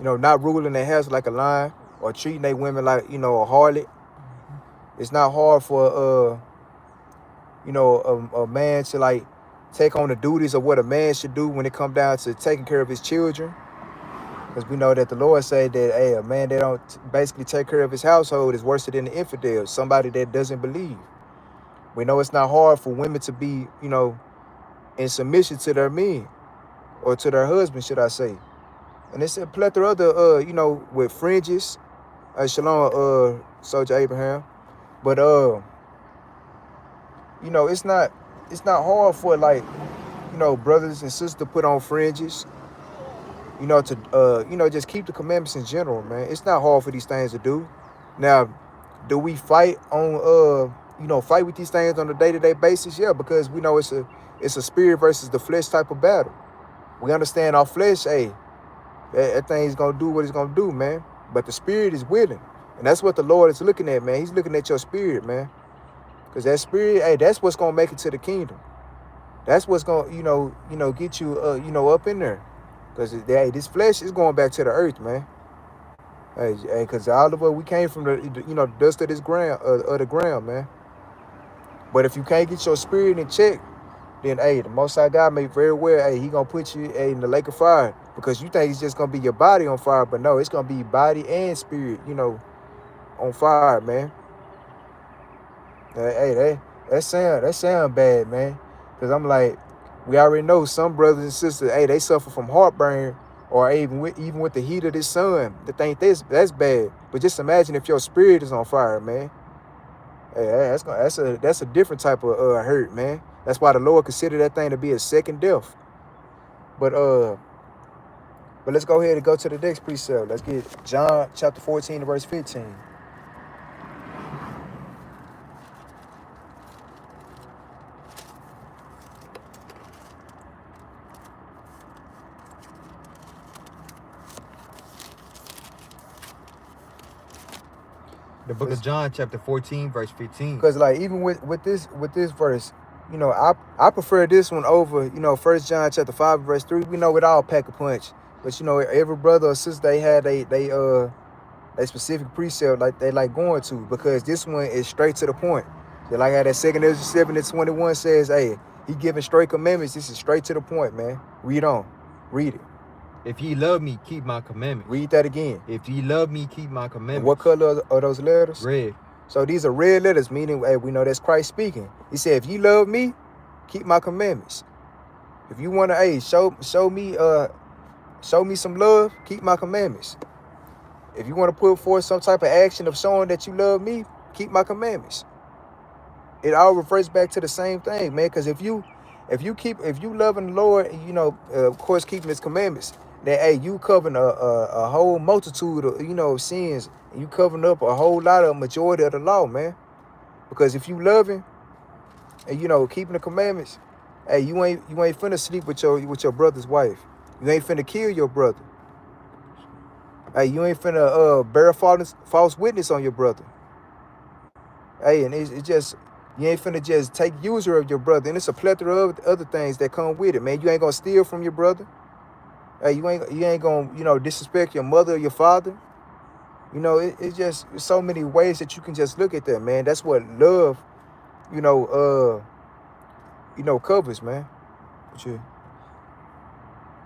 not ruling their house like a lion, or treating their women like, a harlot. It's not hard for, a man to like take on the duties of what a man should do when it comes down to taking care of his children. Because we know that the Lord said that, hey, a man that don't basically take care of his household is worse than the infidel, somebody that doesn't believe. We know it's not hard for women to be, in submission to their men, or to their husband, should I say. And it's a plethora of other, with fringes. Shalom, Soldier Abraham. But, it's not hard for, like, brothers and sisters to put on fringes, to, just keep the commandments in general, man. It's not hard for these things to do. Now, do we fight on, fight with these things on a day-to-day basis? Yeah, because we know it's a spirit versus the flesh type of battle. We understand our flesh, hey, that thing's going to do what it's going to do, man. But the spirit is willing. And that's what the Lord is looking at, man. He's looking at your spirit, man. Because that spirit, hey, that's what's going to make it to the kingdom. That's what's going to, get you, up in there. Because, hey, this flesh is going back to the earth, man. Hey, because all of us, we came from the dust of this ground, of the ground, man. But if you can't get your spirit in check, then, hey, the Most High God may very well, hey, he going to put you in the lake of fire. Because you think it's just going to be your body on fire. But no, it's going to be body and spirit, on fire, man. Hey, that sound bad, man. Because I'm like, we already know some brothers and sisters, hey, they suffer from heartburn, or even with the heat of this sun. They think that's bad. But just imagine if your spirit is on fire, man. Hey, that's a different type of hurt, man. That's why the Lord considered that thing to be a second death. But let's go ahead and go to the next precept. Let's get John chapter 14 and verse 15. The book of John, chapter 14, verse 15. Because, like, even with this verse, I prefer this one over, 1 John chapter 5, verse 3. We know it all pack a punch. But, every brother or sister, they had they specific precept like they like going to, because this one is straight to the point. Just like how that 2 Ezra 7:21 says, hey, he giving straight commandments. This is straight to the point, man. Read on. Read it. If ye love me, keep my commandments. Read that again. If ye love me, keep my commandments. And what color are those letters? Red. So these are red letters, meaning, hey, we know that's Christ speaking. He said, if ye love me, keep my commandments. If you want to, hey, show me some love, keep my commandments. If you want to put forth some type of action of showing that you love me, keep my commandments. it all reverts back to the same thing, man. Because if you loving the Lord, and, you know, of course, keeping His commandments, that hey, you covering a whole multitude of, you know, sins, and you covering up a whole lot of majority of the law, man. Because if you loving and, you know, keeping the commandments, hey, you ain't finna sleep with your brother's wife. You ain't finna kill your brother. Hey, you ain't finna bear false witness on your brother. Hey, and it's just, you ain't finna just take user of your brother. And it's a plethora of other things that come with it, man. You ain't gonna steal from your brother. Hey, you ain't gonna, you know, disrespect your mother or your father. You know, it's just so many ways that you can just look at that, man. That's what love, you know, covers, man. What you?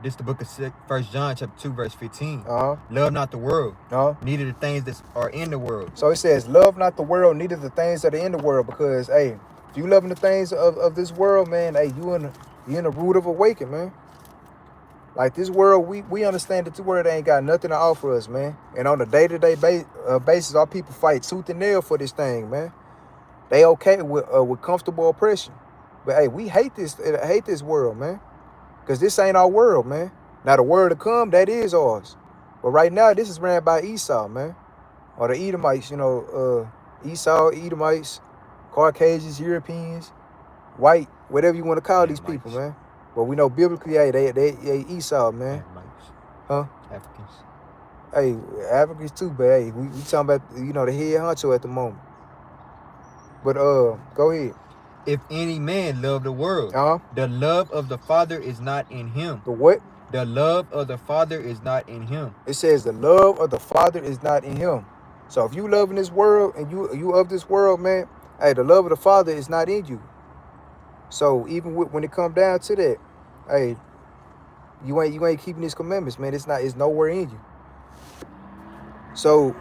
This the book of 1 John chapter 2 verse 15. Uh-huh. Love not the world, neither the things that are in the world. So it says, love not the world, neither the things that are in the world. Because, hey, if you loving the things of this world, man, hey, you in the root of awakening, man. Like this world, we understand that this world ain't got nothing to offer us, man. And on a day-to-day basis, our people fight tooth and nail for this thing, man. They okay with comfortable oppression. But, hey, we hate this world, man. Because this ain't our world, man. Now, the world to come, that is ours. But right now, this is ran by Esau, man. Or the Edomites, you know, Esau, Edomites, Caucasians, Europeans, white, whatever you want to call these people, man. But we know biblically, hey, they Esau, man. Huh? Africans. Hey, Africans too, but hey, we talking about, you know, the head honcho at the moment. But go ahead. If any man love the world, the love of the Father is not in him. The what? The love of the Father is not in him. It says the love of the Father is not in him. So if you love in this world and you of this world, man, hey, the love of the Father is not in you. So even when it come down to that, hey, you ain't keeping His commandments, man. It's nowhere in you. So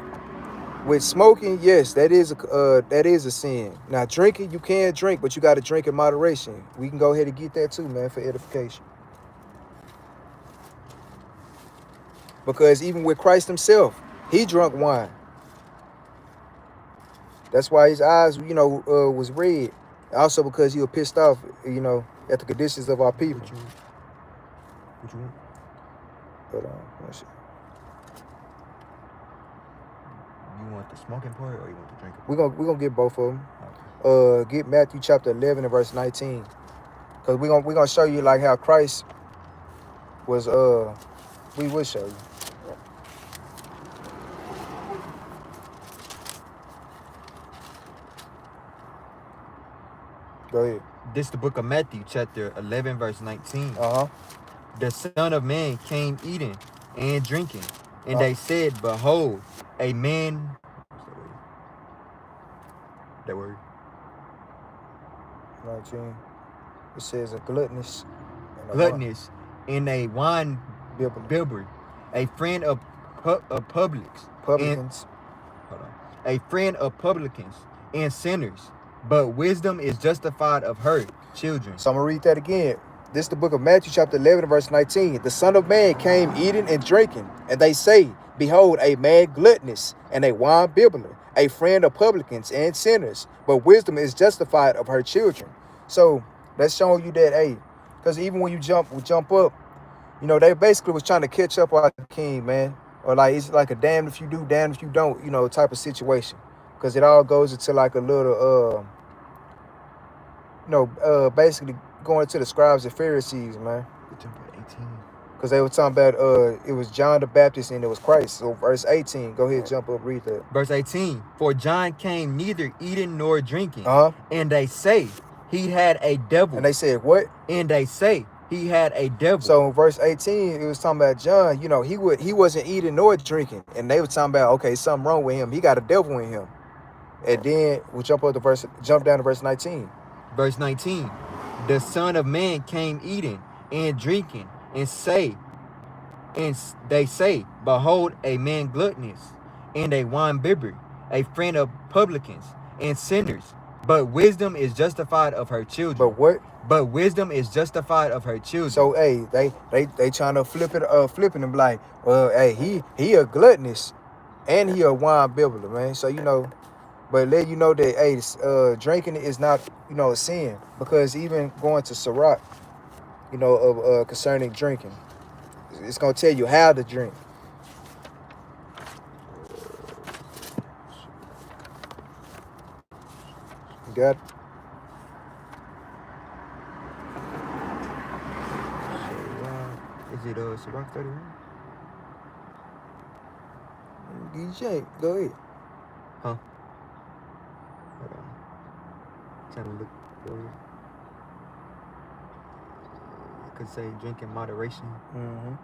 with smoking, yes, that is a sin. Now drinking, you can drink, but you got to drink in moderation. We can go ahead and get that too, man, for edification. Because even with Christ Himself, He drunk wine. That's why His eyes, you know, was red. Also because He was pissed off, you know, at the conditions of our people. What you want? Hold on. Let's see. You want the smoking part or you want the drinking part? We're gonna get both of them. Okay. Get Matthew chapter 11 and verse 19. Because we're gonna show you like how Christ was we will show you. Go ahead. This the book of Matthew chapter 11 verse 19. The Son of Man came eating and drinking, and they said, behold, a man. That word. 19. It says a gluttonous. In a wine bibber, a friend of publicans. Hold on. A friend of publicans and sinners, but wisdom is justified of her children. So I'm gonna read that again. This is the book of Matthew chapter 11 verse 19. The Son of Man came eating and drinking, and they say, behold, a man gluttonous and a wine bibber, a friend of publicans and sinners, but wisdom is justified of her children. So that's showing you that, hey, because even when you jump up, you know, they basically was trying to catch up our king, man. Or like, it's like a damned if you do, damned if you don't, you know, type of situation. Because it all goes into like a little, basically going to the scribes and Pharisees, man. Because they were talking about, it was John the Baptist and it was Christ. So verse 18, go ahead, jump up, read that. Verse 18, for John came neither eating nor drinking, and they say he had a devil. And they said what? And they say he had a devil. So in verse 18, it was talking about John, you know, he wasn't eating nor drinking. And they were talking about, okay, something wrong with him. He got a devil in him. And then we jump down to verse 19. Verse 19, the Son of Man came eating and drinking, and they say, behold, a man gluttonous and a wine bibber, a friend of publicans and sinners, but wisdom is justified of her children. But what? But wisdom is justified of her children. So hey, they trying to flipping him like, well, hey, he a gluttonous and he a wine bibber, man. So you know, But let you know that, hey, drinking is not, a sin. Because even going to Sirach, of concerning drinking, it's going to tell you how to drink. You got it? Is it Sirach 31? DJ, go ahead. Huh? Hold on. Trying to look for it. I could say drink in moderation. Mm-hmm.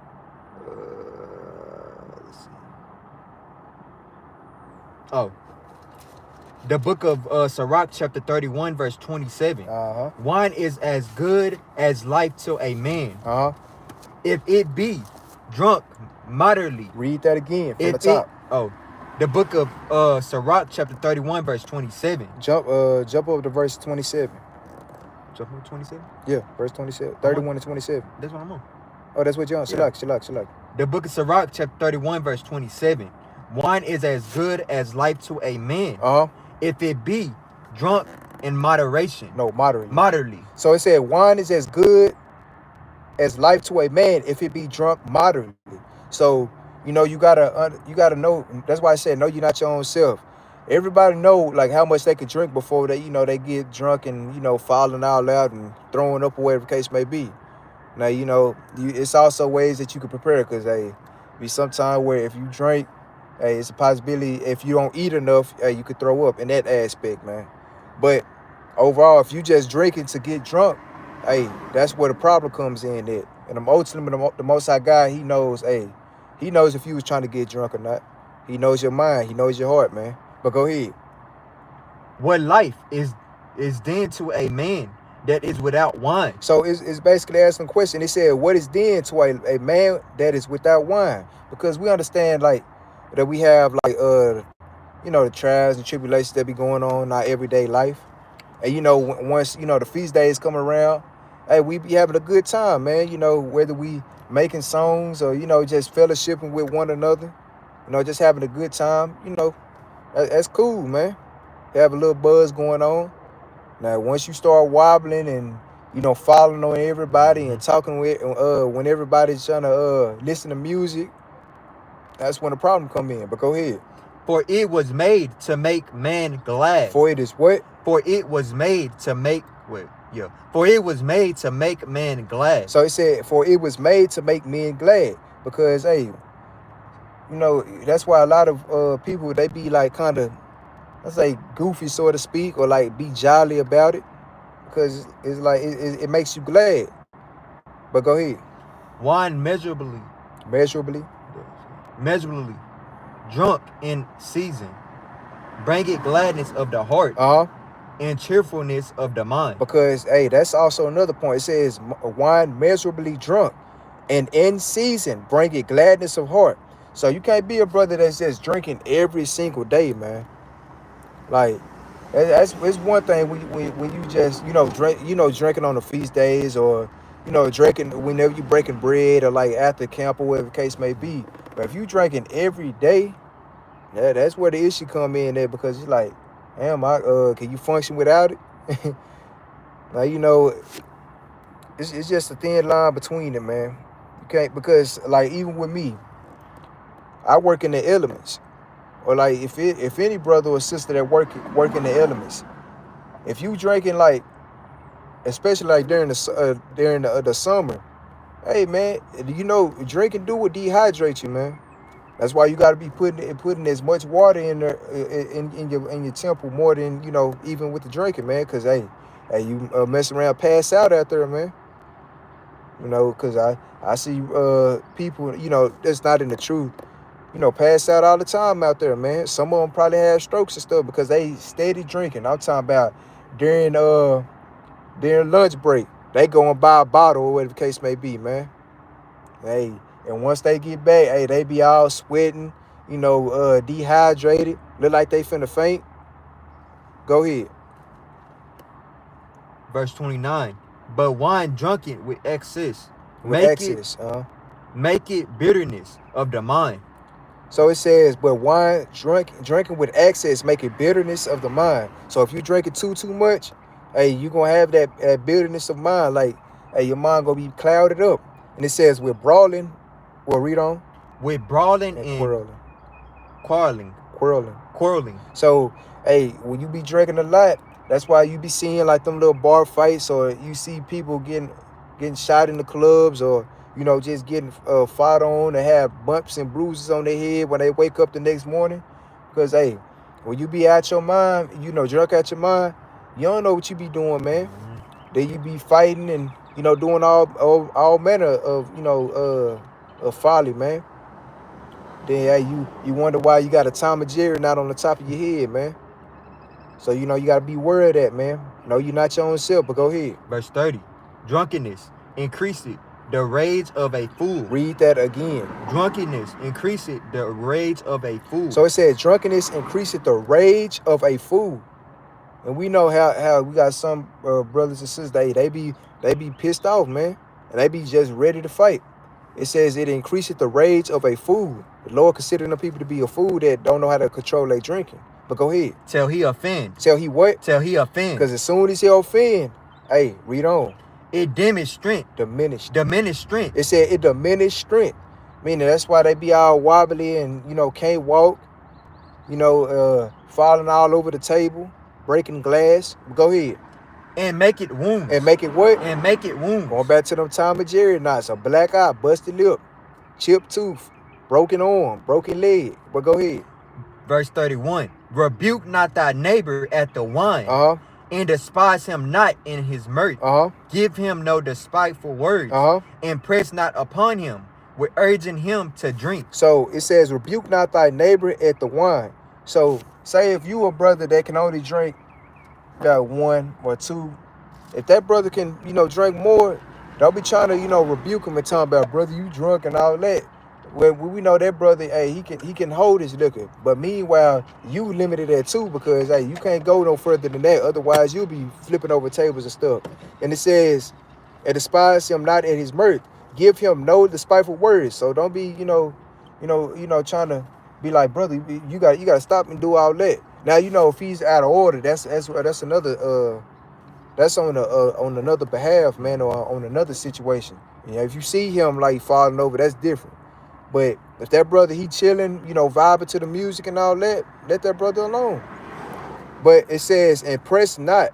Let's see. Oh. The book of Sirach, chapter 31, verse 27. Uh-huh. Wine is as good as life to a man. Uh-huh. If it be drunk moderately. Read that again from the top. The book of Sirach, chapter 31, verse 27. Jump over to verse 27. Jump over 27? Yeah, verse 27. 31 to 27. That's what I'm on. Oh, that's what you're on. Shalak. The book of Sirach, chapter 31, verse 27. Wine is as good as life to a man. Uh-huh. If it be drunk in moderation. No, moderately. Moderately. So it said wine is as good as life to a man if it be drunk moderately. So, you gotta know. That's why I said know you're not your own self. Everybody know like how much they could drink before they get drunk and falling out loud and throwing up or whatever the case may be. Now it's also ways that you can prepare because be sometime where if you drink, it's a possibility if you don't eat enough, you could throw up in that aspect, man. But overall, if you just drinking to get drunk, that's where the problem comes in at. And ultimately, the Most High God, he knows if you was trying to get drunk or not. He knows your mind. He knows your heart, man. But go ahead. What life is then to a man that is without wine? So it's basically asking a question. It said, what is then to a man that is without wine? Because we understand like that we have like the trials and tribulations that be going on in our everyday life. And once the feast days come around, we be having a good time, man. Whether we making songs or just fellowshipping with one another, just having a good time. That's cool, man. Have a little buzz going on. Now, once you start wobbling and following on everybody and talking with when everybody's trying to listen to music, that's when the problem come in. But go ahead. For it was made to make man glad. For it is what? For it was made to make For it was made to make man glad. So it said, for it was made to make men glad. Because that's why a lot of people, they be like kind of, let's say, goofy, so to speak, or like be jolly about it. Because it's like it makes you glad. But go ahead. Wine measurably drunk in season, bring it gladness of the heart. And cheerfulness of the mind. Because that's also another point. It says wine measurably drunk and in season bring it gladness of heart. So you can't be a brother that's just drinking every single day, man. Like it's one thing when you just drink drinking on the feast days or drinking whenever you breaking bread or like after camp or whatever the case may be. But if you drinking every day, that's where the issue come in there, because it's like, damn, can you function without it? Now, it's just a thin line between it, man. You can't, because like even with me, I work in the elements. Or like if any brother or sister that work in the elements, if you drinking like, especially like during the summer, hey man, drinking will dehydrate you, man. That's why you got to be putting as much water in there in your temple more than even with the drinking, man. Cause you mess around, pass out there, man. Cause I see people that's not in the truth, pass out all the time out there, man. Some of them probably have strokes and stuff because they steady drinking. I'm talking about during lunch break, they go and buy a bottle or whatever the case may be, man. And once they get back, they be all sweating, dehydrated, look like they finna faint. Go ahead. Verse 29. But wine drunken with excess, make it bitterness of the mind. So it says, but wine drinking with excess make a bitterness of the mind. So if you drink it too much, hey, you gonna have that bitterness of mind. Like, hey, your mind gonna be clouded up. And it says with brawling, well, read on. With brawling and quarreling. So, hey, when you be drinking a lot, that's why you be seeing like them little bar fights, or you see people getting shot in the clubs, or you know, just getting fought on and have bumps and bruises on their head when they wake up the next morning. Because, hey, when you be out your mind, you know, drunk out your mind, you don't know what you be doing, man. Mm-hmm. Then you be fighting and, you know, doing all manner of, you know, of folly, man. Then, hey, you wonder why you got a Tom and Jerry not on the top of your head, man. So, you know, you got to be worried of that, man. No, you're not your own self, but go ahead. Verse 30, drunkenness increaseth the rage of a fool. Read that again. Drunkenness increaseth the rage of a fool. So it said drunkenness increaseth the rage of a fool. And we know how we got some brothers and sisters, they be pissed off, man. And they be just ready to fight. It says it increaseth the rage of a fool. The Lord considering the people to be a fool that don't know how to control their drinking. But go ahead. Till he offend. Till he what? Till he offend. Because as soon as he offend, hey, read on. It diminished strength. Diminished strength. It said it diminished strength. Meaning that's why they be all wobbly and, you know, can't walk. You know, falling all over the table, breaking glass. Go ahead. And make it wounds. And make it what? And make it wounds. Going back to them Tom and Jerry knots. A black eye, busted lip, chipped tooth, broken arm, broken leg. But go ahead. Verse 31. Rebuke not thy neighbor at the wine. Uh-huh. And despise him not in his mirth. Uh-huh. Give him no despiteful words. Uh-huh. And press not upon him with urging him to drink. So it says, rebuke not thy neighbor at the wine. So say if you a brother that can only drink one or two, if that brother can, you know, drink more, don't be trying to, you know, rebuke him and talking about, brother, you drunk and all that. When we know that brother, hey, he can hold his liquor. But meanwhile, you limited at two because, hey, you can't go no further than that. Otherwise, you'll be flipping over tables and stuff. And it says, and despise him not in his mirth. Give him no despiteful words. So don't be, you know, trying to be like, brother, you got to stop and do all that. Now, you know, if he's out of order, that's another that's on another behalf, man, or on another situation. You know, if you see him like falling over, that's different. But if that brother, he chilling, you know, vibing to the music and all that, let that brother alone. But it says, and press not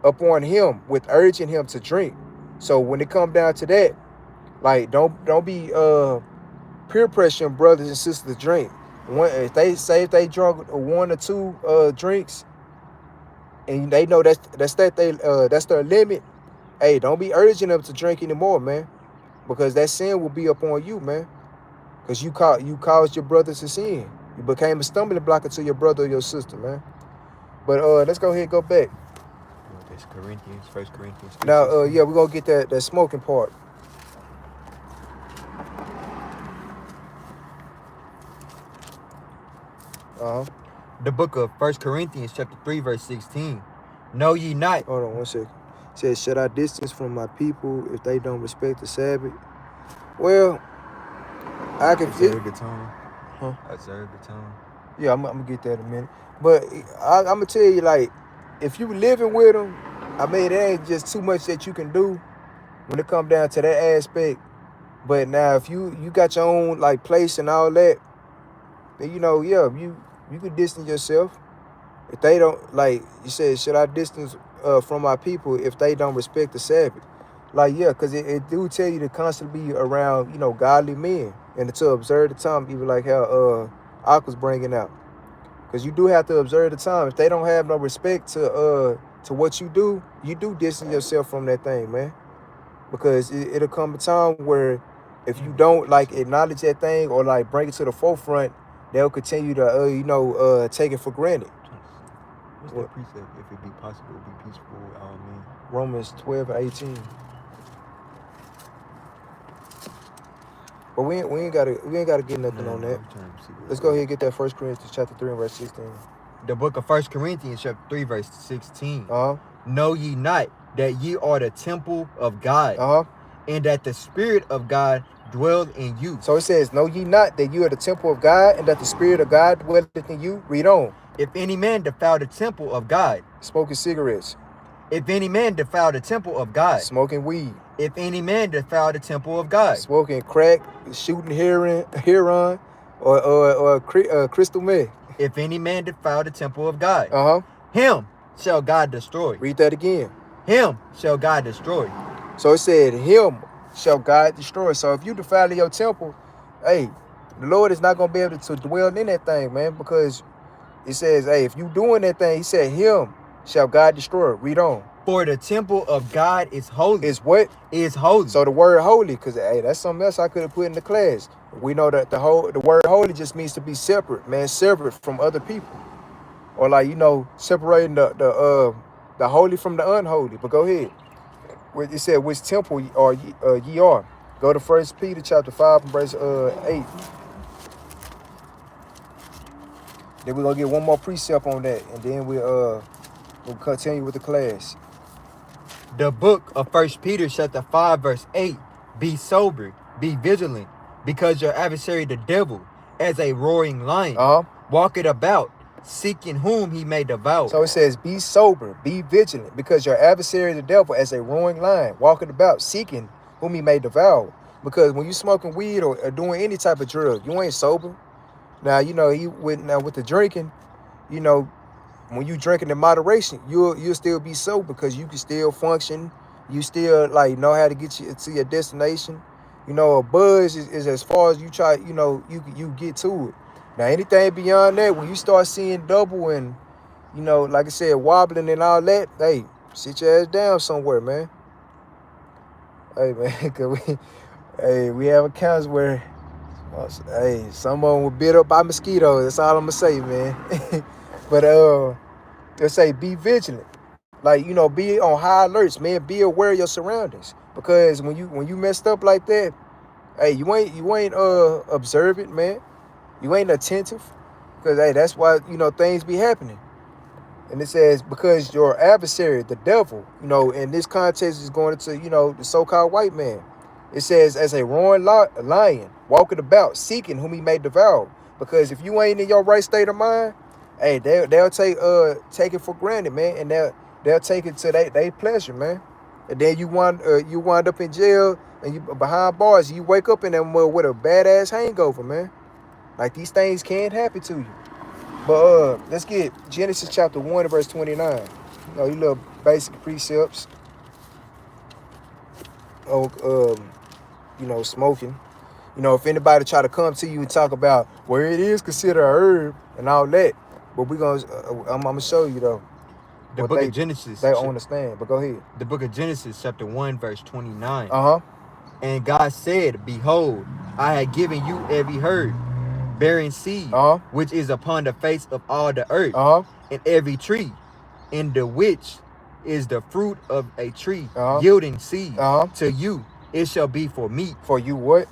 upon him with urging him to drink. So when it comes down to that, like, don't be peer pressuring brothers and sisters to drink. If they drunk one or two drinks, and they know that's their limit, hey, don't be urging them to drink anymore, man, because that sin will be upon you, man. Because you caused your brother to sin. You became a stumbling block to your brother or your sister, man. But let's go ahead and go back. That's 1 Corinthians. Now, yeah, we're going to get that smoking part. Uh-huh. The book of 1 Corinthians chapter 3, verse 16. Know ye not. Hold on 1 second. It says, should I distance from my people if they don't respect the Sabbath? Well, I can observe the tone. Huh? Observe the tone. Yeah, I'm gonna get that in a minute. But I'm gonna tell you, like, if you living with them, I mean, there ain't just too much that you can do when it come down to that aspect. But now, if you got your own like place and all that, then you know, yeah, you could distance yourself. If they don't, like you said, should I distance from my people if they don't respect the Sabbath? Like, yeah, because it do tell you to constantly be around, you know, godly men and to observe the time, even like how Ak was bringing out. Because you do have to observe the time. If they don't have no respect to what you do distance yourself from that thing, man. Because it'll come a time where if you don't like acknowledge that thing or like bring it to the forefront, they'll continue to take it for granted. What's the precept? If it be possible, be peaceful with all men. Romans 12:18. But we ain't gotta get nothing on that. Let's go ahead and get that 1 Corinthians chapter 3 and verse 16. The book of 1 Corinthians chapter 3 verse 16. Uh-huh. Know ye not that ye are the temple of God, uh-huh, and that the Spirit of God dwelleth in you. So it says, know ye not that you are the temple of God, and that the Spirit of God dwelleth in you? Read on. If any man defile the temple of God. Smoking cigarettes. If any man defile the temple of God. Smoking weed. If any man defile the temple of God. Smoking crack, shooting heron, or crystal meth. If any man defile the temple of God. Uh-huh. Him shall God destroy. Read that again. Him shall God destroy. So it said, him shall God destroy. So if you defile your temple, hey, the Lord is not going to be able to dwell in that thing, man, because it says, hey, if you doing that thing, he said, him shall God destroy. Read on. For the temple of God is holy. Is what? Is holy. So the word holy, because, hey, that's something else I could have put in the class. We know that the word holy just means to be separate, man, separate from other people. Or like, you know, separating the holy from the unholy. But go ahead. It said, which temple ye are. Go to 1 Peter chapter 5 and verse 8. Then we're going to get one more precept on that. And then we'll continue with the class. The book of 1 Peter chapter 5 verse 8. Be sober, be vigilant, because your adversary the devil, as a roaring lion, walketh about, seeking whom he may devour. So it says, be sober, be vigilant, because your adversary the devil, as a roaring lion, walking about, seeking whom he may devour. Because when you smoking weed or doing any type of drug, you ain't sober. Now, you know, with the drinking, you know, when you drinking in moderation, you'll still be sober because you can still function. You still like know how to get you to your destination. You know, a buzz is as far as you try, you know, you get to it. Now, anything beyond that, when you start seeing double and, you know, like I said, wobbling and all that, hey, sit your ass down somewhere, man. Hey, man, cause we have accounts where, hey, some of them were bit up by mosquitoes. That's all I'm gonna say, man. But they say be vigilant, like, you know, be on high alerts, man. Be aware of your surroundings, because when you messed up like that, hey, you ain't observant, man. You ain't attentive, because hey, that's why, you know, things be happening. And it says, because your adversary, the devil, you know, in this context is going into, you know, the so-called white man. It says, as a roaring lion, walking about, seeking whom he may devour. Because if you ain't in your right state of mind, hey, they'll take it for granted, man, and they'll take it to their pleasure, man. And then you wind up in jail and you behind bars. You wake up in them with a badass hangover, man. Like, these things can't happen to you. But let's get Genesis chapter 1 verse 29. You know, these little basic precepts. You know, smoking. You know, if anybody try to come to you and talk about where it is considered a herb and all that, but I'm gonna show you though. The book of Genesis. They don't understand, but go ahead. The book of Genesis, chapter 1, verse 29. Uh-huh. And God said, behold, I have given you every herb bearing seed, which is upon the face of all the earth, and every tree, in the which is the fruit of a tree yielding seed. To you it shall be for meat. For you what?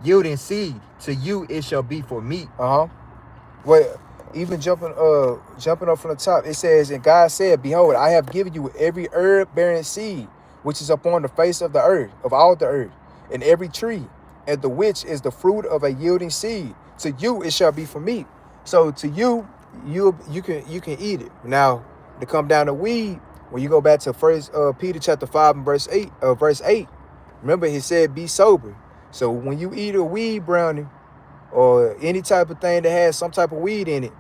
Yielding seed. To you it shall be for meat. Well, even jumping up from the top, it says, and God said, behold, I have given you every herb bearing seed, which is upon the face of the earth, of all the earth, and every tree, and the which is the fruit of a yielding seed. To you it shall be for meat. So to you can eat it. Now, to come down to weed, when you go back to 1 Peter chapter 5 and verse 8, remember he said be sober. So when you eat a weed brownie or any type of thing that has some type of weed in it,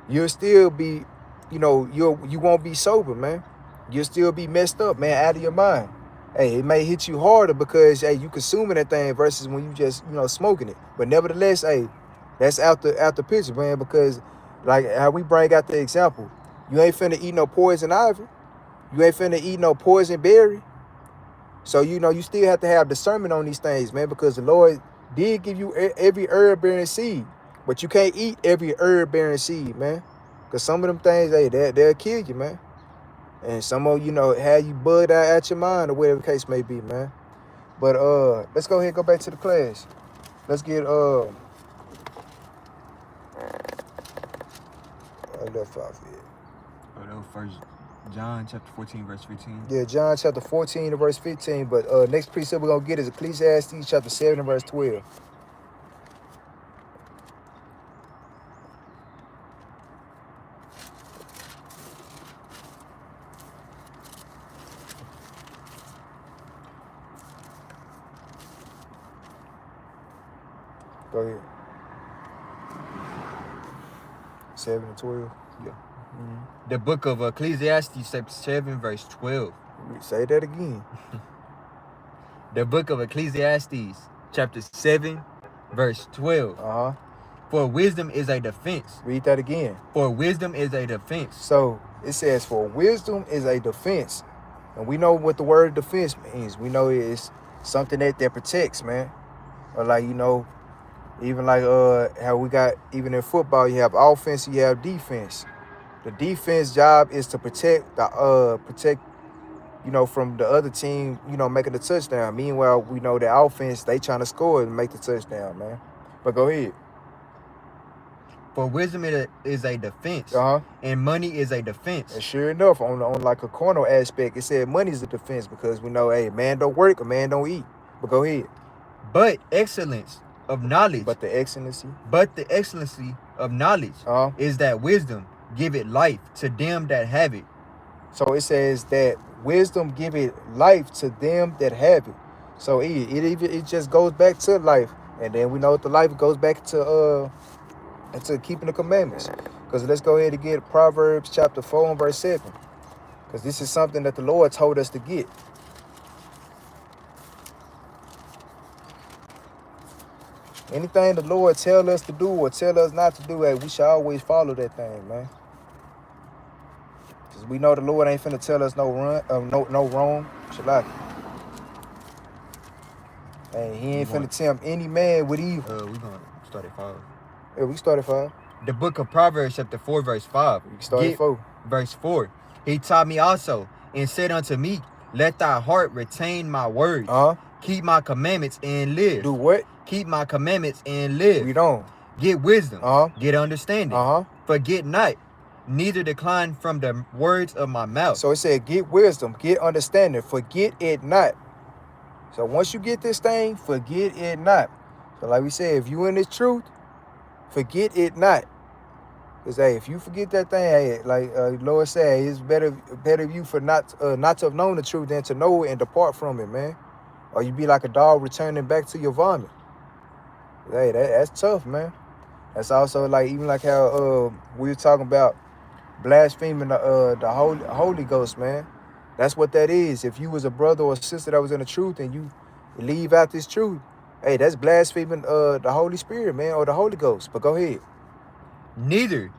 you'll still be, you know, you won't be sober, man. You'll still be messed up, man, out of your mind. Hey, it may hit you harder because, hey, you consuming that thing versus when you just, you know, smoking it. But nevertheless, hey, that's out the picture, man, because like how we bring out the example, you ain't finna eat no poison ivy. You ain't finna eat no poison berry. So, you know, you still have to have discernment on these things, man, because the Lord did give you every herb bearing seed, but you can't eat every herb bearing seed, man, because some of them things, hey, they'll kill you, man. And some of, you know, have you bugged out your mind or whatever the case may be, man. But let's go ahead and go back to the class. Let's get I left off here. Oh, no, first John chapter 14, verse 15. Yeah, John chapter 14 and verse 15. But next precept we're going to get is Ecclesiastes chapter 7 and verse 12. Go ahead. 7 and 12. Yeah. The book of Ecclesiastes chapter 7, verse 12. Say that again. The book of Ecclesiastes chapter 7, verse 12. Uh-huh. For wisdom is a defense. Read that again. For wisdom is a defense. So it says, for wisdom is a defense. And we know what the word defense means. We know it's something that protects, man. Or like, you know, even like how we got, even in football, you have offense, you have defense. The defense job is to protect, you know, from the other team, you know, making the touchdown. Meanwhile, we know the offense, they trying to score and make the touchdown, man. But go ahead. For wisdom is a defense, and money is a defense. And sure enough, on like a corner aspect, it said money is a defense because we know, hey, man don't work, a man don't eat. But go ahead. But excellence of knowledge. But the excellency. But the excellency of knowledge is that wisdom give it life to them that have it. So it says that wisdom give it life to them that have it. So it just goes back to life, and then we know the life goes back to keeping the commandments. Because let's go ahead and get Proverbs chapter 4 and verse 7. Because this is something that the Lord told us to get. Anything the Lord tell us to do or tell us not to do, hey, we should always follow that thing, man. Because we know the Lord ain't finna tell us no wrong. Shalak. Hey, he ain't finna tempt any man with evil. We're going to start at 5. Yeah, we started 5. The book of Proverbs chapter 4, verse 5. We started 4. Verse 4. He taught me also and said unto me, let thy heart retain my words. Keep my commandments and live. Do what? Keep my commandments and live. Read on. Get wisdom. Get understanding. Forget not, neither decline from the words of my mouth. So it said, get wisdom, get understanding, forget it not. So once you get this thing, forget it not. So like we said, if you in the truth, forget it not. Because hey, if you forget that thing, hey, like Lord said, it's better you for not to have known the truth than to know it and depart from it, man. Or you be like a dog returning back to your vomit. Hey, that's tough, man. That's also like, even like how we were talking about blaspheming the Holy Ghost, man. That's what that is. If you was a brother or a sister that was in the truth and you leave out this truth, hey, that's blaspheming the Holy Spirit, man, or the Holy Ghost. But go ahead. Neither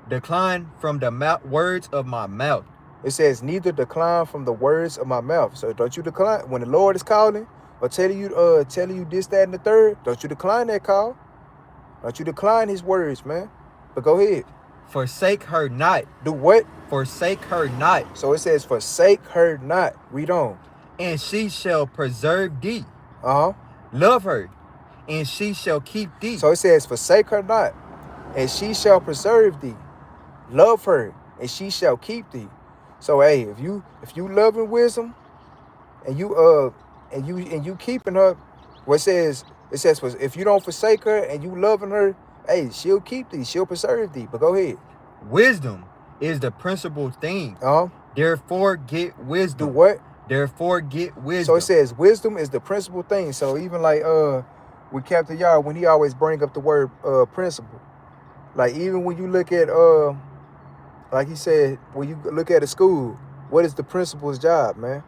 decline from the words of my mouth. It says, neither decline from the words of my mouth. So don't you decline when the Lord is calling or telling you this, that, and the third. Don't you decline that call. Don't you decline his words, man. But go ahead. Forsake her not. Do what? Forsake her not. So it says, forsake her not. Read on. And she shall preserve thee. Love her, and she shall keep thee. So it says, forsake her not, and she shall preserve thee. Love her, and she shall keep thee. So hey, if you loving wisdom, and you keeping her, what it says if you don't forsake her and you loving her, hey, she'll keep thee, she'll preserve thee. But go ahead. Wisdom is the principal thing. Therefore get wisdom. Do what? Therefore get wisdom. So it says wisdom is the principal thing. So even like with Capt Yahri, when he always bring up the word principle, like even when you look at like he said, when you look at a school, what is the principal's job, man?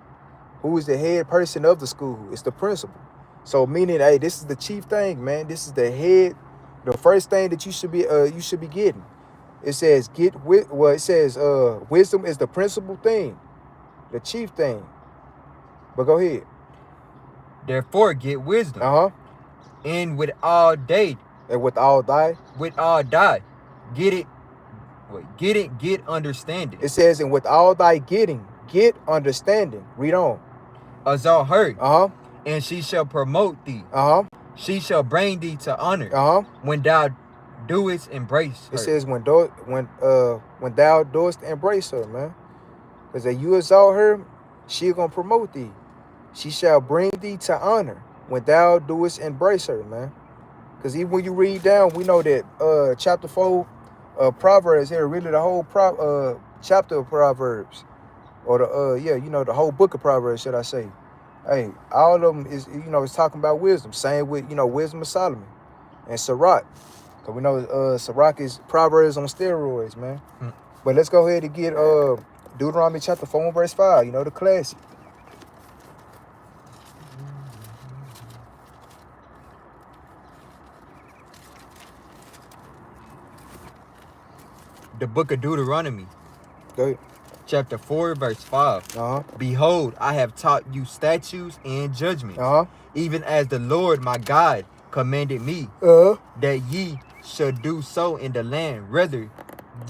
Who is the head person of the school? It's the principal. So meaning, hey, this is the chief thing, man. This is the head, the first thing that you should be getting. It says wisdom is the principal thing, the chief thing. But go ahead. Therefore get wisdom. And with all day. And with all thy. With all thy. Get understanding. It says, and with all thy getting, get understanding. Read on. Azal her. And she shall promote thee. She shall bring thee to honor. When thou doest embrace her. It says when thou doest embrace her, man. Because if you exalt her, she gonna promote thee. She shall bring thee to honor when thou doest embrace her, man. Because even when you read down, we know that chapter 4 of Proverbs here, really the whole chapter of Proverbs, or the whole book of Proverbs, should I say. Hey, all of them is, it's talking about wisdom. Same with, wisdom of Solomon and Sirach. Because we know Sirach is Proverbs on steroids, man. But let's go ahead and get Deuteronomy chapter 4 verse 5, the classic. The book of Deuteronomy. Go ahead. Chapter 4, verse 5. Behold, I have taught you statutes and judgments, even as the Lord my God commanded me, that ye should do so in the land, whether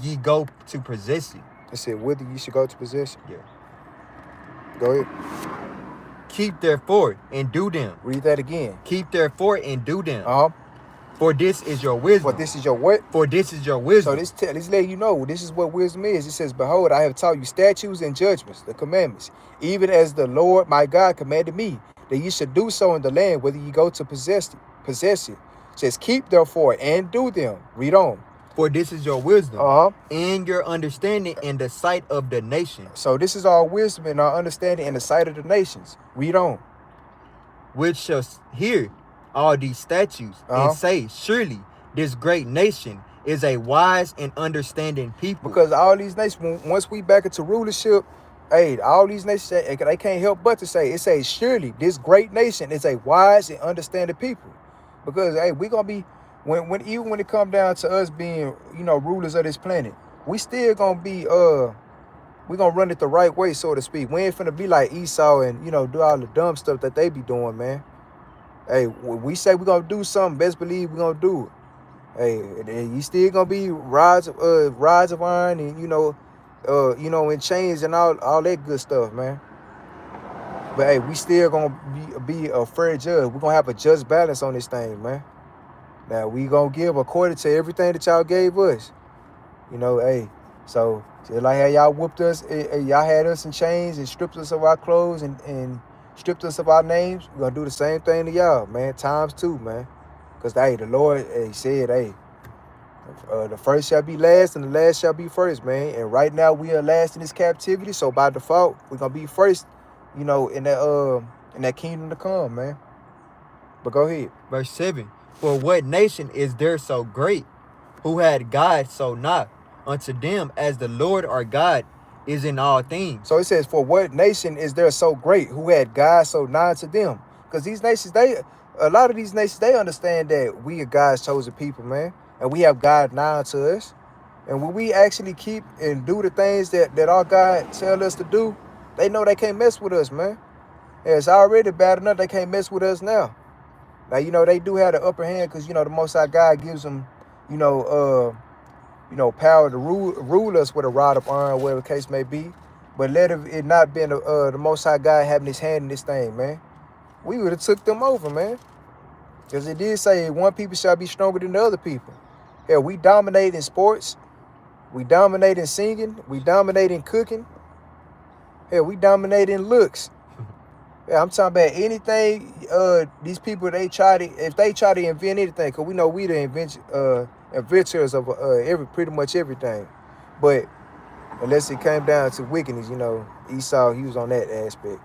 ye go to possess it. It said, whether you should go to possess it. Yeah. Go ahead. Keep therefore and do them. Read that again. Keep therefore and do them. For this is your wisdom. For this is your what? For this is your wisdom. So this let you know, this is what wisdom is. It says, behold, I have taught you statutes and judgments, the commandments, even as the Lord my God commanded me, that you should do so in the land, whether you go to possess it. It says, keep therefore and do them. Read on. For this is your wisdom and your understanding in the sight of the nation. So this is our wisdom and our understanding in the sight of the nations. Read on. Which shall hear all these statutes and say, surely this great nation is a wise and understanding people. Because all these nations, once we back into rulership, hey, all these nations, they can't help but to say, it says, surely this great nation is a wise and understanding people. Because, hey, we going to be, even when it come down to us being, rulers of this planet, we still going to be, we going to run it the right way, so to speak. We ain't finna be like Esau and, do all the dumb stuff that they be doing, man. Hey, when we say we're going to do something, best believe we're going to do it. Hey, you still going to be rods of iron and, and chains and all that good stuff, man. But, hey, we still going to be a fair judge. We're going to have a just balance on this thing, man. Now, we going to give according to everything that y'all gave us. Hey, so just like how y'all whooped us, y'all had us in chains and stripped us of our clothes and stripped us of our names, we're going to do the same thing to y'all, man, times 2, man. Because, hey, the Lord said, hey, the first shall be last and the last shall be first, man. And right now we are last in this captivity, so by default, we're going to be first, in that kingdom to come, man. But go ahead. Verse 7. For what nation is there so great, who had God so nigh unto them as the Lord our God is in all things? So it says, for what nation is there so great, who had God so nigh to them? Because these nations, a lot of these nations, they understand that we are God's chosen people, man. And we have God nigh to us. And when we actually keep and do the things that our God tell us to do, they know they can't mess with us, man. And it's already bad enough they can't mess with us now. Now, they do have the upper hand because, the Most High God gives them, power to rule us with a rod of iron, whatever the case may be. But let it not been the Most High God having his hand in this thing, man. We would have took them over, man. Because it did say one people shall be stronger than the other people. Hell, we dominate in sports. We dominate in singing. We dominate in cooking. Hell, we dominate in looks. Yeah, I'm talking about anything. These people, if they try to invent anything, because we know we the inventors of pretty much everything. But unless it came down to wickedness, Esau, he was on that aspect.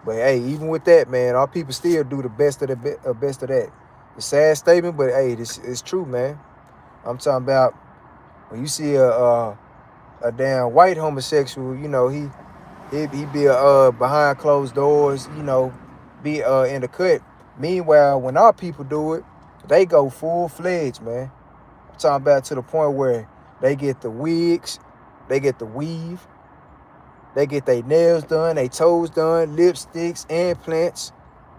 But hey, even with that, man, our people still do the best of that. It's a sad statement, but hey, this is true, man. I'm talking about when you see a damn white homosexual, he be behind closed doors, be in the cut. Meanwhile, when our people do it, they go full-fledged, man. I'm talking about to the point where they get the wigs, they get the weave, they get their nails done, their toes done, lipsticks, implants.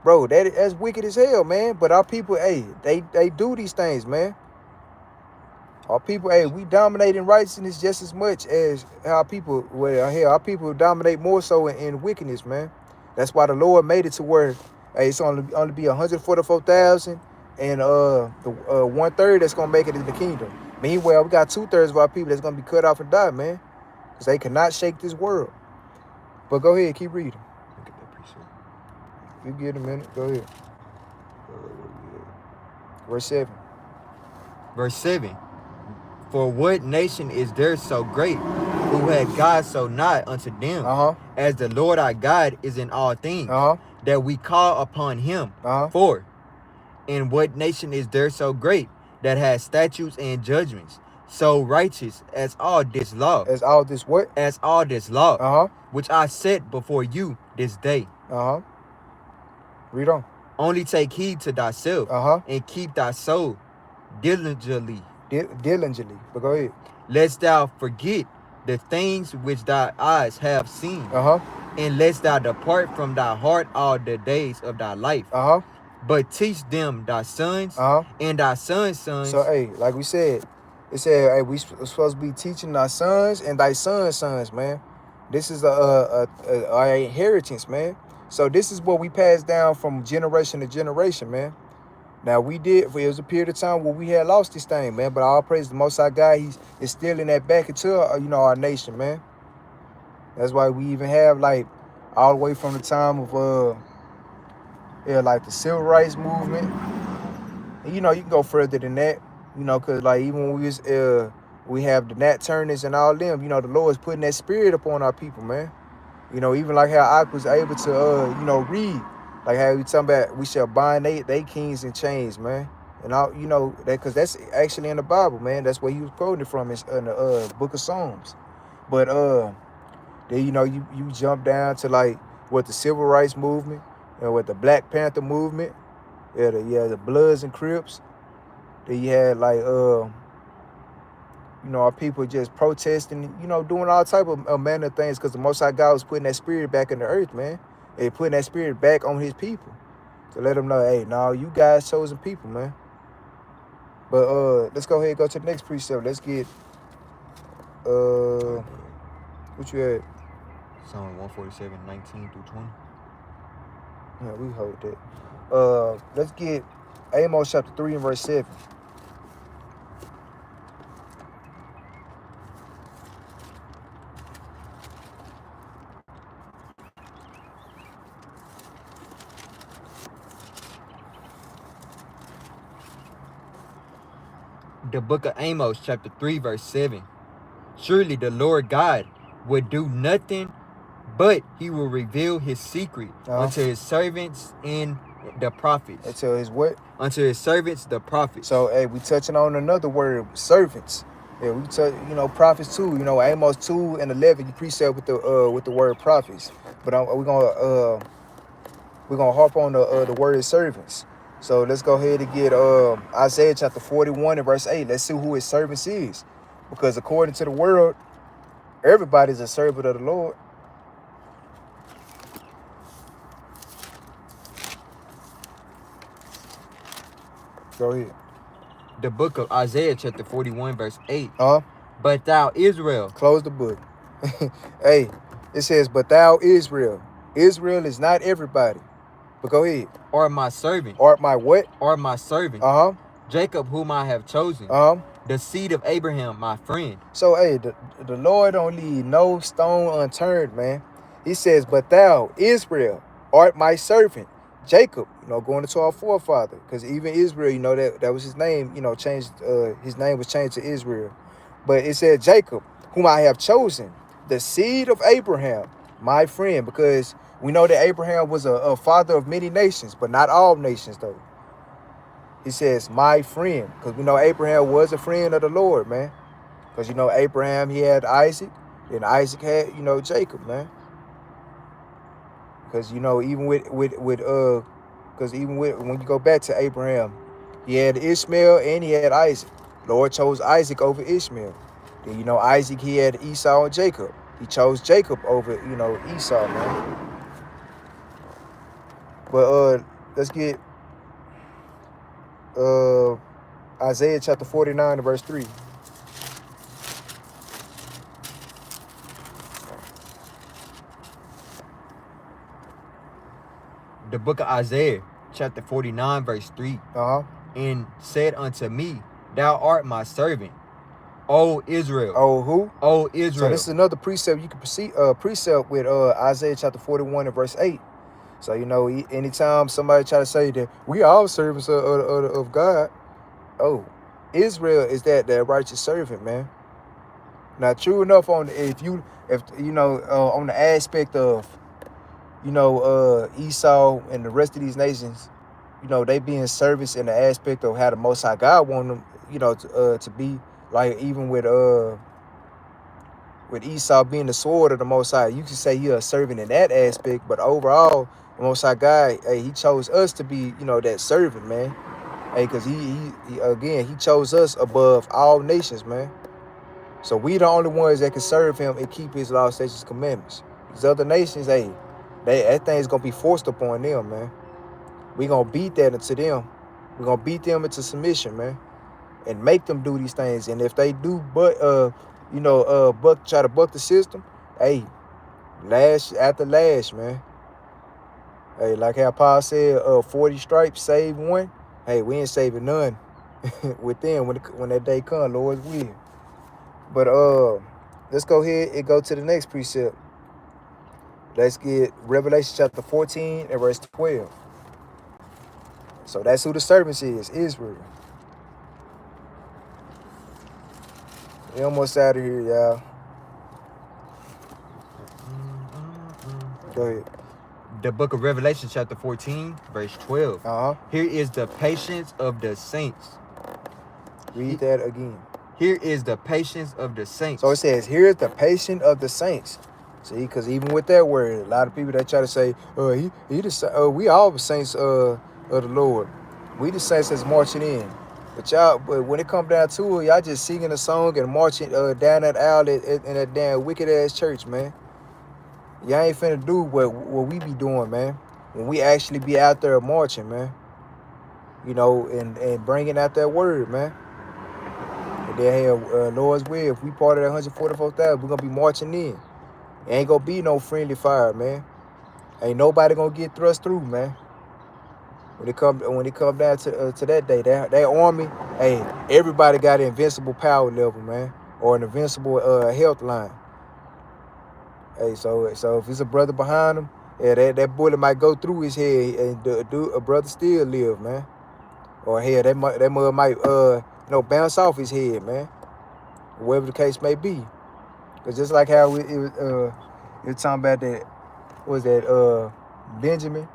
Bro, that's wicked as hell, man. But our people, hey, they do these things, man. Our people, hey, we dominate in righteousness just as much as our people, our people dominate more so in wickedness, man. That's why the Lord made it to where, hey, it's only be 144,000 and the 1/3 that's gonna make it in the kingdom. Meanwhile, we got 2/3 of our people that's gonna be cut off and die, man, because they cannot shake this world. But go ahead, keep reading. Look at that precept. You get a minute. Go ahead. Verse 7. Verse 7. For what nation is there so great, who had God so nigh unto them, as the Lord our God is in all things, that we call upon him for? And what nation is there so great, that has statutes and judgments, so righteous as all this law? As all this what? As all this law, which I set before you this day. Read on. Only take heed to thyself, and keep thy soul diligently. Diligently. But go ahead. Lest thou forget the things which thy eyes have seen, and lest thou depart from thy heart all the days of thy life. But teach them thy sons, and thy sons' sons. So, hey, like we said, it said, hey, we supposed to be teaching our sons and thy sons' sons, man. This is our inheritance, man. So this is what we pass down from generation to generation, man. Now, it was a period of time where we had lost this thing, man. But all praise the Most High God, he's instilling that back into, our nation, man. That's why we even have, like, all the way from the time of, like, the Civil Rights Movement. And, you can go further than that, because, like, even when we have the Nat Turners and all them, the Lord's putting that spirit upon our people, man. Even like how I was able to, read. Like how we talking about, we shall bind they kings in chains, man. And all, that, because that's actually in the Bible, man. That's where he was quoting from in the book of Psalms. But then you jump down to like what the Civil Rights Movement and what the Black Panther movement, the Bloods and Crips. Then you had like our people just protesting, doing all type of manner of things, because the Most High God was putting that spirit back in the earth, man. And putting that spirit back on his people to let them know, hey, no, you guys chosen people, man. But let's go ahead and go to the next precept. Let's get what you had? Psalm 147, 19 through 20. Yeah, we hold that. Let's get Amos chapter 3 and verse 7. The book of Amos, chapter 3, verse 7. Surely the Lord God would do nothing, but he will reveal his secret unto his servants and the prophets. Until his what? Unto his servants, the prophets. So, hey, we touching on another word, servants. Yeah, we touch, prophets too. Amos 2 and 11, you precept with the word prophets. But we're gonna harp on the word servants. So let's go ahead and get Isaiah chapter 41 and verse 8. Let's see who his servants is. Because according to the world, everybody's a servant of the Lord. Go ahead. The book of Isaiah chapter 41 verse 8. But thou Israel. Close the book. Hey, it says, but thou Israel. Israel is not everybody. But go ahead. Or my servant. Or my what? Or my servant. Jacob, whom I have chosen. The seed of Abraham, my friend. So, hey, the Lord don't leave no stone unturned, man. He says, but thou, Israel, art my servant. Jacob, going into our forefather. Because even Israel, that was his name, changed, his name was changed to Israel. But it said Jacob, whom I have chosen, the seed of Abraham, my friend. Because we know that Abraham was a father of many nations, but not all nations, though. He says, my friend, because we know Abraham was a friend of the Lord, man. Because, Abraham, he had Isaac, and Isaac had, Jacob, man. Because, even when you go back to Abraham, he had Ishmael and he had Isaac. Lord chose Isaac over Ishmael. Then, Isaac, he had Esau and Jacob. He chose Jacob over, Esau, man. But let's get Isaiah chapter 49 and verse 3. The book of Isaiah chapter 49 verse 3. And said unto me, thou art my servant, O Israel. Oh, who? O Israel. So this is another precept you can precept with Isaiah chapter 41 and verse 8. So, you know, anytime somebody try to say that we are servants of God, oh, Israel is that righteous servant, man. Now, true enough, on if you know on the aspect of, you know, Esau and the rest of these nations, you know, they be in service in the aspect of how the Most High God want them, you know, to be, like even with Esau being the sword of the Most High, you can say he a servant in that aspect, but overall, the Most High God, hey, he chose us to be, you know, that servant, man. Hey, because he chose us above all nations, man. So we the only ones that can serve him and keep his law, statutes, commandments. These other nations, hey, that thing's gonna be forced upon them, man. We gonna beat that into them. We gonna beat them into submission, man, and make them do these things. And if they do, try to buck the system, hey, lash after lash, man. Hey, like how Paul said, 40 stripes save one. Hey, we ain't saving none with them when that day come, Lord's will. But let's go ahead and go to the next precept. Let's get Revelation chapter 14 and verse 12. So that's who the servants is, Israel. We almost out of here, y'all. Go ahead. The book of Revelation chapter 14, verse 12. Here is the patience of the saints. Read that again. Here is the patience of the saints. So it says, here's the patience of the saints. See, because even with that word, a lot of people that try to say, we all the saints of the Lord. We the saints that's marching in. But when it come down to it, y'all just singing a song and marching down that aisle in that damn wicked ass church, man. Y'all ain't finna do what we be doing, man. When we actually be out there marching, man. You know, and bringing out that word, man. And then, Lord's will, if we part of that 144,000, we're going to be marching in. It ain't going to be no friendly fire, man. Ain't nobody going to get thrust through, man. When it come down to that day, that army, hey, everybody got an invincible power level, man. Or an invincible health line. Hey, so if it's a brother behind him, yeah, that bullet might go through his head and a brother still live, man. Or hell, that mother might bounce off his head, man. Whatever the case may be. Because just like how it was talking about that, what was that, Benjamin,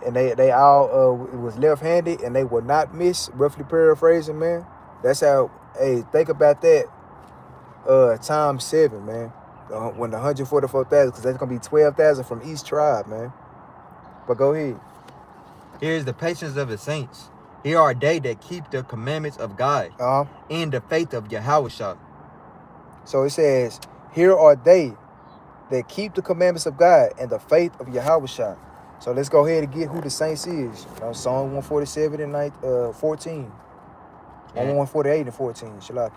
and they all it was left-handed and they would not miss, roughly paraphrasing, man. That's how, hey, think about that times 7, man. When the 144,000, because there's going to be 12,000 from each tribe, man. But go ahead. Here is the patience of the saints. Here are they that keep the commandments of God and the faith of Yahweh. So it says, here are they that keep the commandments of God and the faith of Yahweh. So let's go ahead and get who the saints is. Psalm 147 and 14. Yeah. 148 and 14. Shalaki.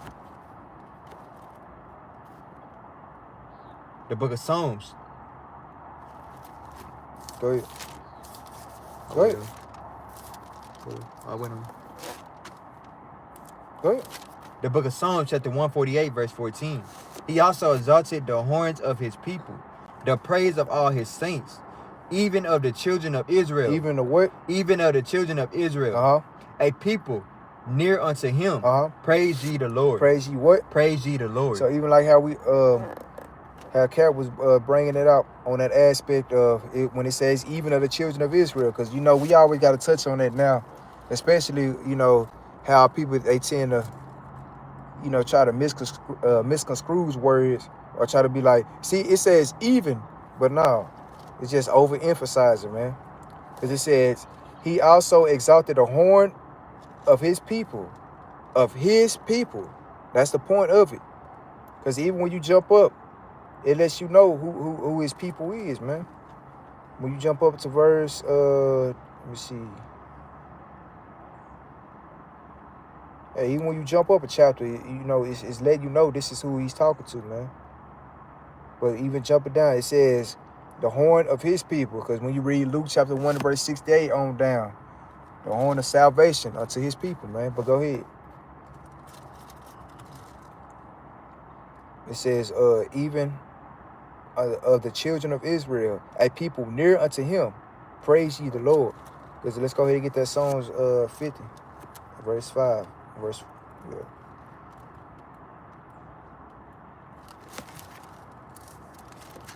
The book of Psalms. Go ahead. Go ahead. Go ahead. The book of Psalms, chapter 148, verse 14. He also exalted the horns of his people, the praise of all his saints, even of the children of Israel. Even the what? Even of the children of Israel. A people near unto him. Praise ye the Lord. Praise ye what? Praise ye the Lord. So even like how we how Capt was bringing it up on that aspect of it when it says even of the children of Israel, because you know we always got to touch on that now, especially you know how people they tend to try to misconstrue words or try to be like, see, it says even, but no, it's just overemphasizing, man, because it says he also exalted the horn of his people, That's the point of it, because even when you jump up, it lets you know who his people is, man. When you jump up to verse, let me see. Hey, even when you jump up a chapter, it's letting you know this is who he's talking to, man. But even jumping down, it says the horn of his people, because when you read Luke chapter 1 verse 68 on down, the horn of salvation unto his people, man. But go ahead. It says, even of the children of Israel, a people near unto him, praise ye the Lord. Let's go ahead and get that Psalms 50, verse 5. Yeah.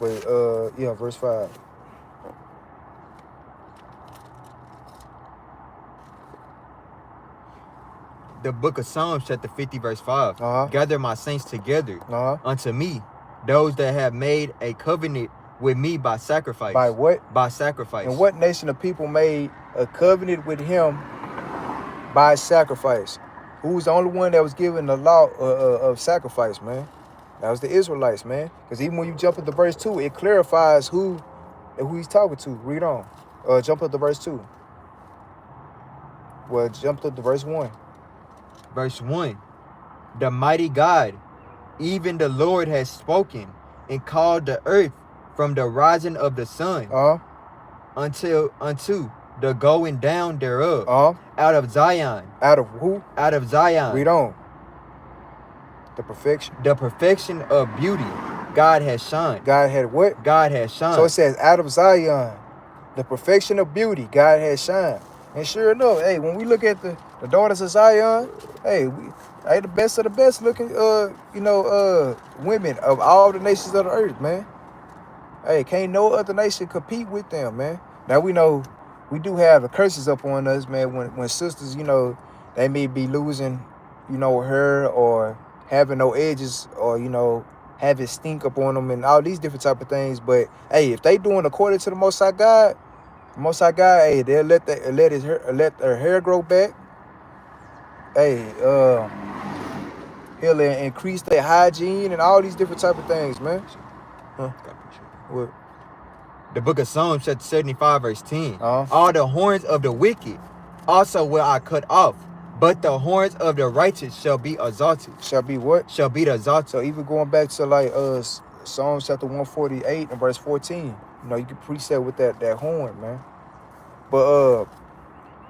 Wait, yeah, verse 5. The book of Psalms, chapter 50, verse 5. Gather my saints together unto me, those that have made a covenant with me by sacrifice. By what? By sacrifice. And what nation of people made a covenant with him by sacrifice? Who's the only one that was given the law of sacrifice, man? That was the Israelites, man. Because even when you jump into verse 2, it clarifies who he's talking to. Read on. Jump up to verse 2. Well, jump up to verse 1. Verse 1. The mighty God, even the Lord, has spoken and called the earth from the rising of the sun unto the going down thereof. Out of Zion. Out of who? Out of Zion. Read on. The perfection. The perfection of beauty. God has shined. God had what? God has shined. So it says, out of Zion, the perfection of beauty, God has shined. And sure enough, hey, when we look at the daughters of Zion, hey, the best of the best looking, women of all the nations of the earth, man. Hey, can't no other nation compete with them, man. Now we know we do have the curses up on us, man. When sisters, they may be losing, her or having no edges or, having stink up on them and all these different type of things. But hey, if they doing according to the Most High God, hey, they'll let her hair grow back. Hey, he'll increase their hygiene and all these different type of things, man. What? The book of Psalms, chapter 75, verse 10. All the horns of the wicked also will I cut off, but the horns of the righteous shall be exalted. Shall be what? Shall be exalted. So even going back to like Psalms chapter 148 and verse 14, you can precept with that horn, man. But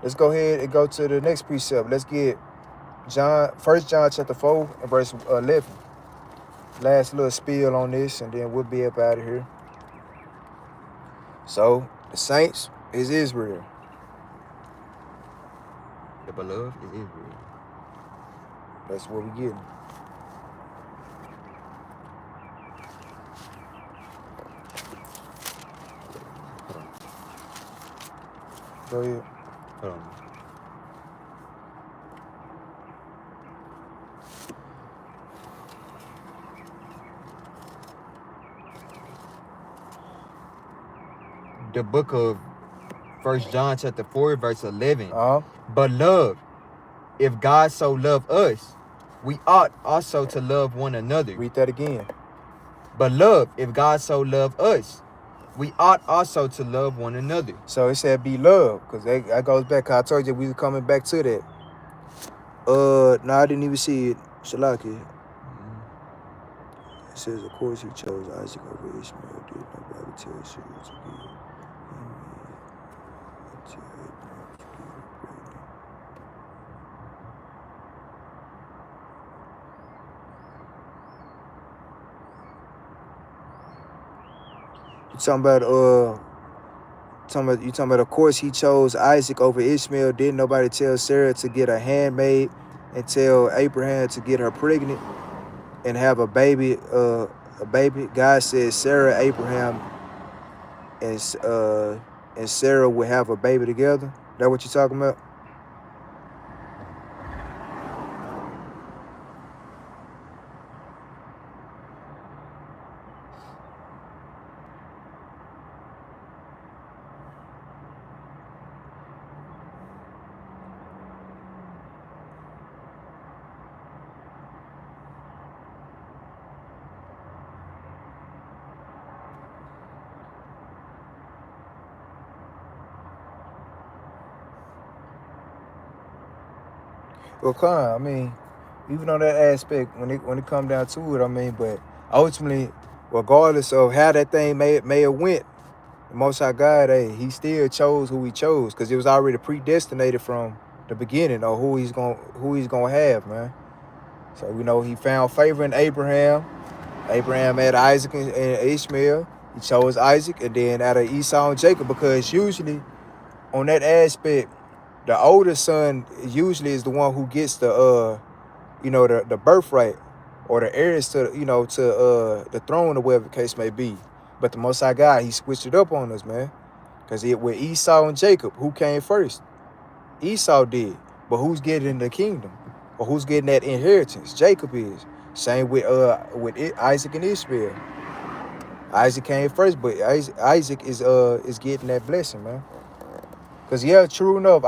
let's go ahead and go to the next precept. Let's get 1 John chapter 4 and verse 11. Last little spiel on this, and then we'll be up out of here. So the saints is Israel. The beloved is Israel. That's what we getting. Go ahead. Hold on. The book of 1 John chapter 4, verse 11. Beloved, if God so loved us, we ought also to love one another. Read that again. Beloved, if God so loved us, we ought also to love one another. So it said be loved, because that goes back. I told you we were coming back to that. No, I didn't even see it. Shalaki. It says, of course he chose Isaac over Ishmael. Did nobody tell Sarah to give him? You talking about of course he chose Isaac over Ishmael. Didn't nobody tell Sarah to get a handmaid and tell Abraham to get her pregnant and have a baby? God said Sarah, Abraham, and Sarah would have a baby together. That what you talking about? Well, even on that aspect, when it come down to it, but ultimately, regardless of how that thing may have went, the Most High God, he still chose who he chose, because it was already predestinated from the beginning of who he's gonna have, man. So he found favor in Abraham, Abraham had Isaac and Ishmael. He chose Isaac, and then out of Esau and Jacob, because usually on that aspect, the older son usually is the one who gets the the birthright or the heirs to to the throne or whatever the case may be. But the Most High God, he switched it up on us, man. Because with Esau and Jacob, who came first? Esau did. But who's getting the kingdom? Or who's getting that inheritance? Jacob is. Same with Isaac and Ishmael. Isaac came first, but Isaac is getting that blessing, man. Cause yeah, true enough,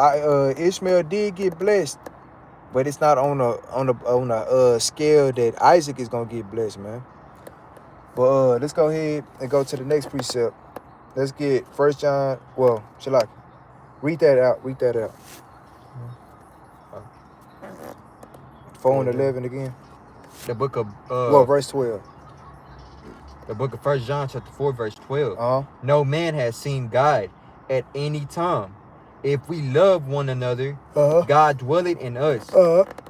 Ishmael did get blessed, but it's not on a scale that Isaac is gonna get blessed, man. But let's go ahead and go to the next precept. Let's get 1 John. Well, Shalak, read that out. Read that out. 4 and 11 again. The book of verse 12. The book of 1 John chapter 4 verse 12. No man has seen God at any time. If we love one another, God dwelleth in us,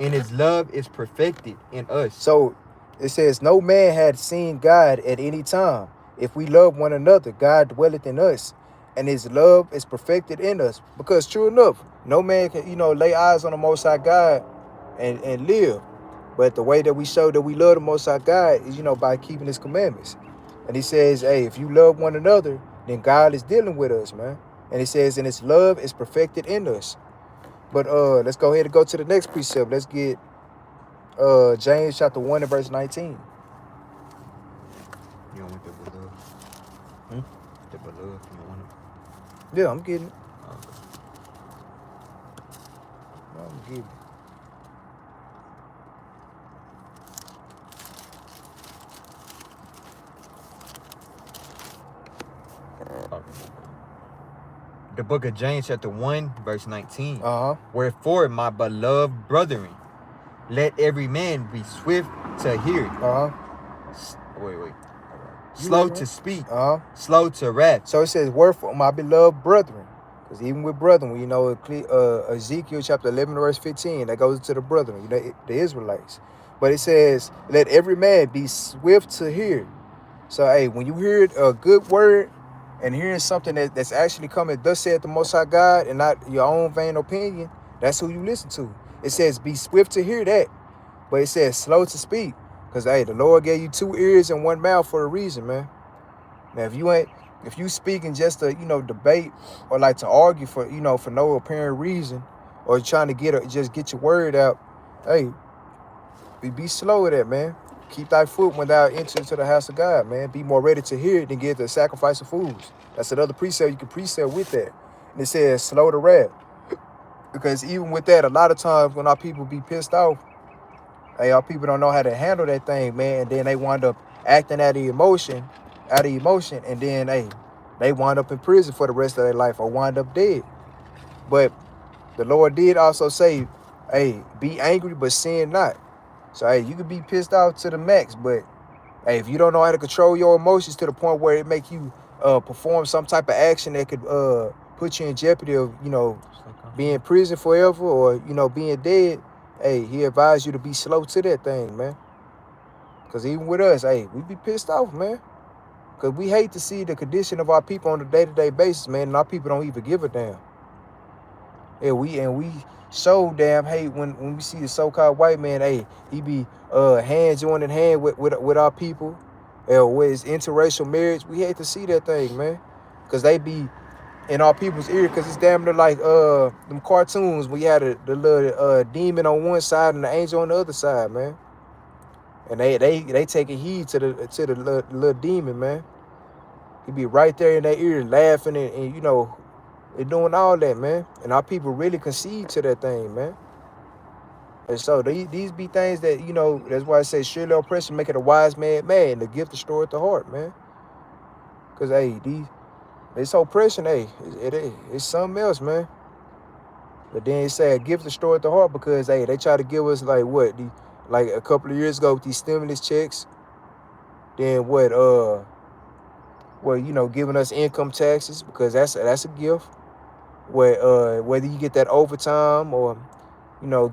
and his love is perfected in us. So it says, no man had seen God at any time. If we love one another, God dwelleth in us, and his love is perfected in us. Because true enough, no man can, lay eyes on the Most High God and live. But the way that we show that we love the Most High God is, by keeping his commandments. And he says, hey, if you love one another, then God is dealing with us, man. And it says, and his love is perfected in us. But let's go ahead and go to the next precept. Let's get James chapter 1 and verse 19. You don't want the beloved? The beloved, you don't want it? Yeah, I'm getting it. I'm getting it. The book of James chapter 1 verse 19. Wherefore, my beloved brethren, let every man be swift to hear. Wait. Slow to speak. Slow to wrath. So it says, wherefore, my beloved brethren. Because even with brethren, we know Ezekiel chapter 11 verse 15, that goes to the brethren, the Israelites. But it says, let every man be swift to hear. So, hey, when you hear a good word, and hearing something that's actually coming, thus saith the Most High God, and not your own vain opinion, that's who you listen to. It says, be swift to hear that. But it says, slow to speak. Because, hey, the Lord gave you 2 ears and 1 mouth for a reason, man. Now, if you speaking just to, debate or like to argue for, for no apparent reason, or trying to just get your word out, hey, be slow with that, man. Keep thy foot when thou enter into the house of God, man. Be more ready to hear it than give the sacrifice of fools. That's another precept you can precept with that. And it says slow to wrath. Because even with that, a lot of times when our people be pissed off, hey, our people don't know how to handle that thing, man. And then they wind up acting out of emotion, and then, hey, they wind up in prison for the rest of their life or wind up dead. But the Lord did also say, hey, be angry, but sin not. So, hey, you could be pissed off to the max, but, hey, if you don't know how to control your emotions to the point where it make you perform some type of action that could put you in jeopardy of, being in prison forever or, being dead, hey, he advised you to be slow to that thing, man. Because even with us, hey, we be pissed off, man. Because we hate to see the condition of our people on a day-to-day basis, man, and our people don't even give a damn. Yeah, we so damn hate when we see the so-called white man, hey, he be hand joining hand with our people, with his interracial marriage. We hate to see that thing, man, because they be in our people's ear, because it's damn near like them cartoons where you had the little demon on one side and the angel on the other side, man. And they taking heed to the little demon, man. He be right there in their ear laughing and they're doing all that, man. And our people really concede to that thing, man. And so these be things that, that's why I say surely oppression make it a wise man mad, and the gift destroyeth the heart, man. Because, hey, this oppression, hey, it's something else, man. But then it say a gift destroyeth the heart because, hey, they try to give us, like, what? Like a couple of years ago with these stimulus checks. Then giving us income taxes because that's a gift. Where whether you get that overtime or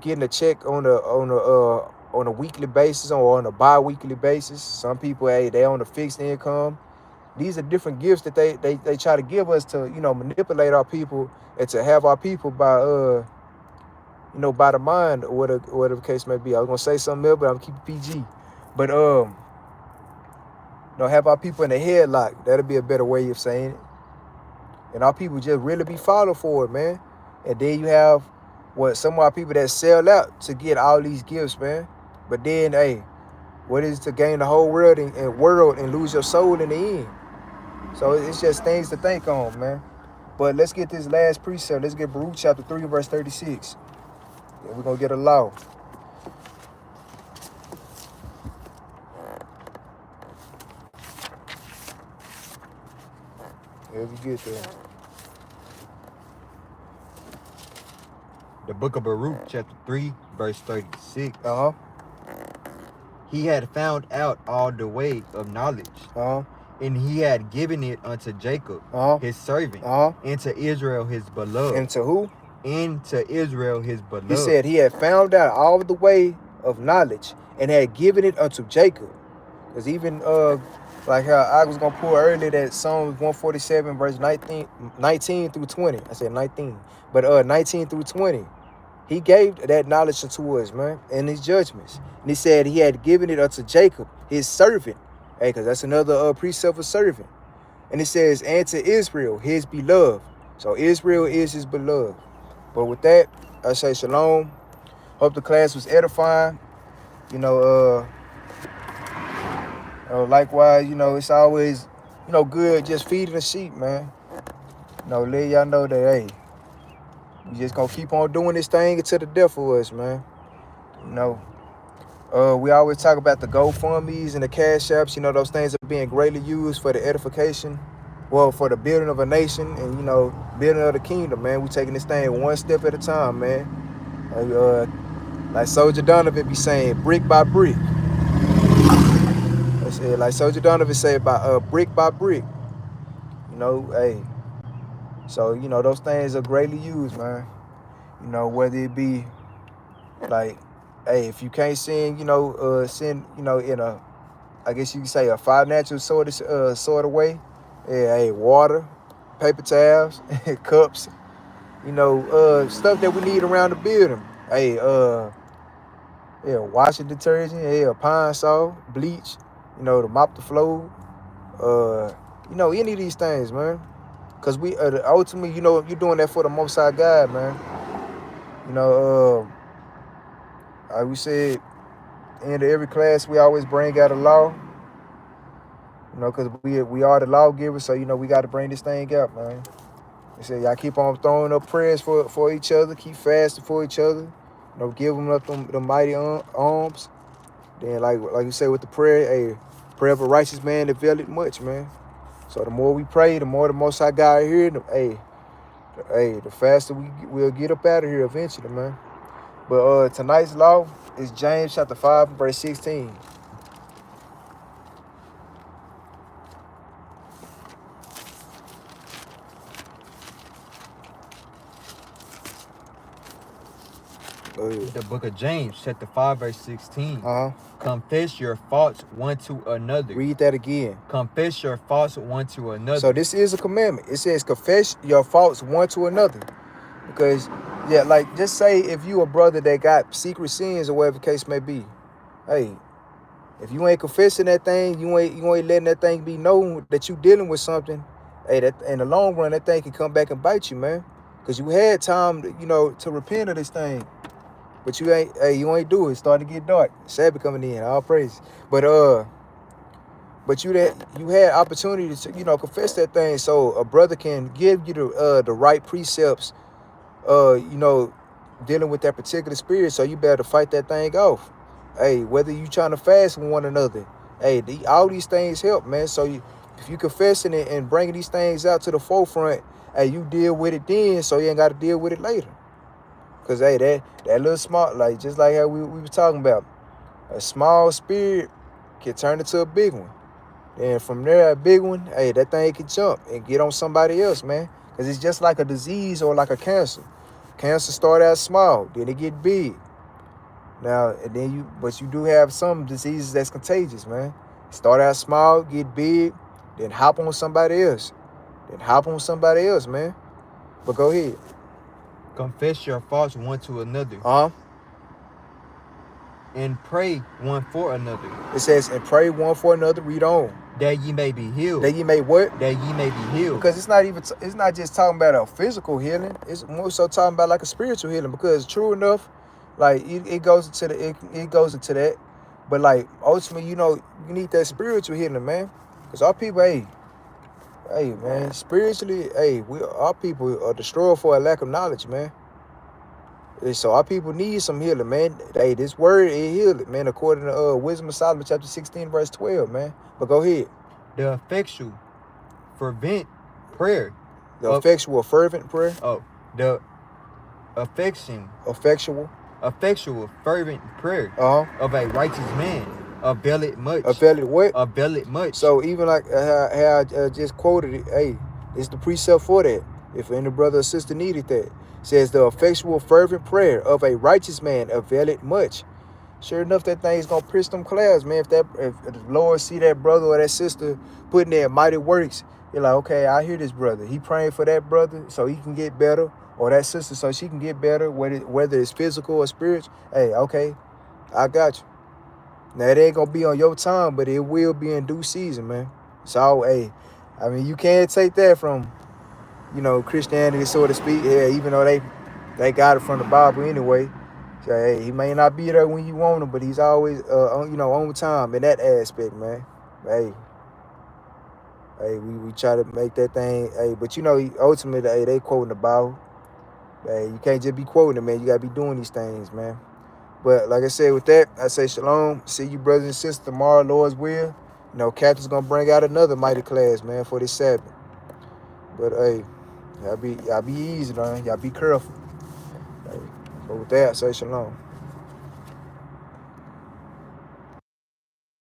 getting a check on the on a weekly basis or on a bi-weekly basis. Some people, hey, they on a fixed income. These are different gifts that they try to give us to, you know, manipulate our people and to have our people by you know, by the mind, or whatever the case may be. I was gonna say something else, but I'm keeping PG. But you know, have our people in the headlock. That'll be a better way of saying it. And our people just really be followed for it, man. And then you have some of our people that sell out to get all these gifts, man. But then, hey, what is to gain the whole world and lose your soul in the end? So it's just things to think on, man. But let's get this last precept. Let's get Baruch chapter 3, verse 36. And we're going to get a law. Here we get there. The book of Baruch, chapter 3, verse 36. Uh-huh. He had found out all the way of knowledge. Uh-huh. And he had given it unto Jacob, his servant, and to Israel his beloved. And to who? And to Israel his beloved. He said he had found out all the way of knowledge and had given it unto Jacob. Because even like how I was gonna pull earlier that Psalms 147 verse 19 through 20. I said 19, but 19 through 20. He gave that knowledge unto us, man, and his judgments. And he said he had given it unto Jacob, his servant. Hey, because that's another precept of servant. And it says, and to Israel, his beloved. So Israel is his beloved. But with that, I say shalom. Hope the class was edifying. You know, likewise, you know, it's always, you know, good just feeding the sheep, man. You know, let y'all know that, hey, we just gonna keep on doing this thing until the death of us, man. You know, we always talk about the GoFundMes and the Cash Apps. You know, those things are being greatly used for the edification, well, for the building of a nation and, you know, building of the kingdom, man. We taking this thing one step at a time, man. Like Soldier Donovan be saying, brick by brick. Like Soldier Donovan say, brick by brick. You know, hey. So, you know, those things are greatly used, man. You know, whether it be like, hey, if you can't send, you know, in a, I guess you can say a financial sort of way. Yeah, hey, water, paper towels, cups, you know, stuff that we need around the building. Hey, yeah, washing detergent, yeah, Pine Sol, bleach, you know, to mop the floor. You know, any of these things, man. Because we ultimately, you know, you're doing that for the Most High God, man. You know, like we said, end of every class, we always bring out a law. You know, because we are the lawgivers, so, you know, we got to bring this thing out, man. They say, y'all keep on throwing up prayers for each other, keep fasting for each other. You know, give them up the mighty arms. Then, like you say with the prayer, hey, prayer of a righteous man availeth much, man. So the more we pray, the more the Most High God here, the faster we'll get up out of here eventually, man. But tonight's law is James chapter 5, verse 16. The book of James, chapter 5, verse 16. Uh-huh. Confess your faults one to another. Read that again. Confess your faults one to another. So this is a commandment. It says confess your faults one to another. Because, yeah, like, just say if you a brother that got secret sins or whatever the case may be. Hey, if you ain't confessing that thing, you ain't letting that thing be known that you dealing with something. Hey, that in the long run, that thing can come back and bite you, man. Because you had time, you know, to repent of this thing. But you ain't do it. It's starting to get dark. Sabbath coming in. All praise. But you had opportunity to, you know, confess that thing, so a brother can give you the right precepts, you know, dealing with that particular spirit. So you better fight that thing off. Hey, whether you trying to fast with one another, hey, all these things help, man. So if you confessing it and bringing these things out to the forefront, hey, you deal with it then, so you ain't got to deal with it later. Because, hey, that little small, like, just like how we were talking about, a small spirit can turn into a big one. And from there, a big one, hey, that thing can jump and get on somebody else, man. Because it's just like a disease or like a cancer. Cancer start out small, then it get big. Now, and then but you do have some diseases that's contagious, man. Start out small, get big, then hop on somebody else. Man. But go ahead. Confess your faults one to another. And pray one for another. It says, and pray one for another. Read on. That ye may be healed. That ye may what? That ye may be healed. Because it's not just talking about a physical healing. It's more so talking about like a spiritual healing. Because true enough, like it goes into that. But like ultimately, you need that spiritual healing, man. Because our people, hey man, spiritually, our people are destroyed for a lack of knowledge, man. So our people need some healing, man. Hey, this word is healing, man, according to Wisdom of Solomon chapter 16, verse 12, man. But go ahead. The effectual fervent prayer. The effectual fervent prayer? Oh, the effectual fervent prayer of a righteous man availeth much. Availeth what? Availeth much. So even like how I just quoted it, hey, it's the precept for that. If any brother or sister needed that. Says the effectual fervent prayer of a righteous man availeth much. Sure enough, that thing's gonna pierce them clouds, man. If the Lord see that brother or that sister putting their mighty works, you're like, okay, I hear this brother. He praying for that brother so he can get better, or that sister so she can get better, whether it's physical or spiritual. Hey, okay, I got you. Now it ain't gonna be on your time, but it will be in due season, man. So, hey, I mean, you can't take that from, Christianity, so to speak. Yeah, even though they got it from the Bible anyway. So, hey, he may not be there when you want him, but he's always, on time in that aspect, man. Hey, we try to make that thing. Hey, but ultimately, hey, they quoting the Bible. Hey, you can't just be quoting it, man. You gotta be doing these things, man. But like I said, with that, I say shalom. See you, brothers and sisters, tomorrow, Lord's will. Captain's gonna bring out another mighty class, man, for this Sabbath. But hey, y'all be easy, man. Y'all be careful. Hey, but with that, I say shalom.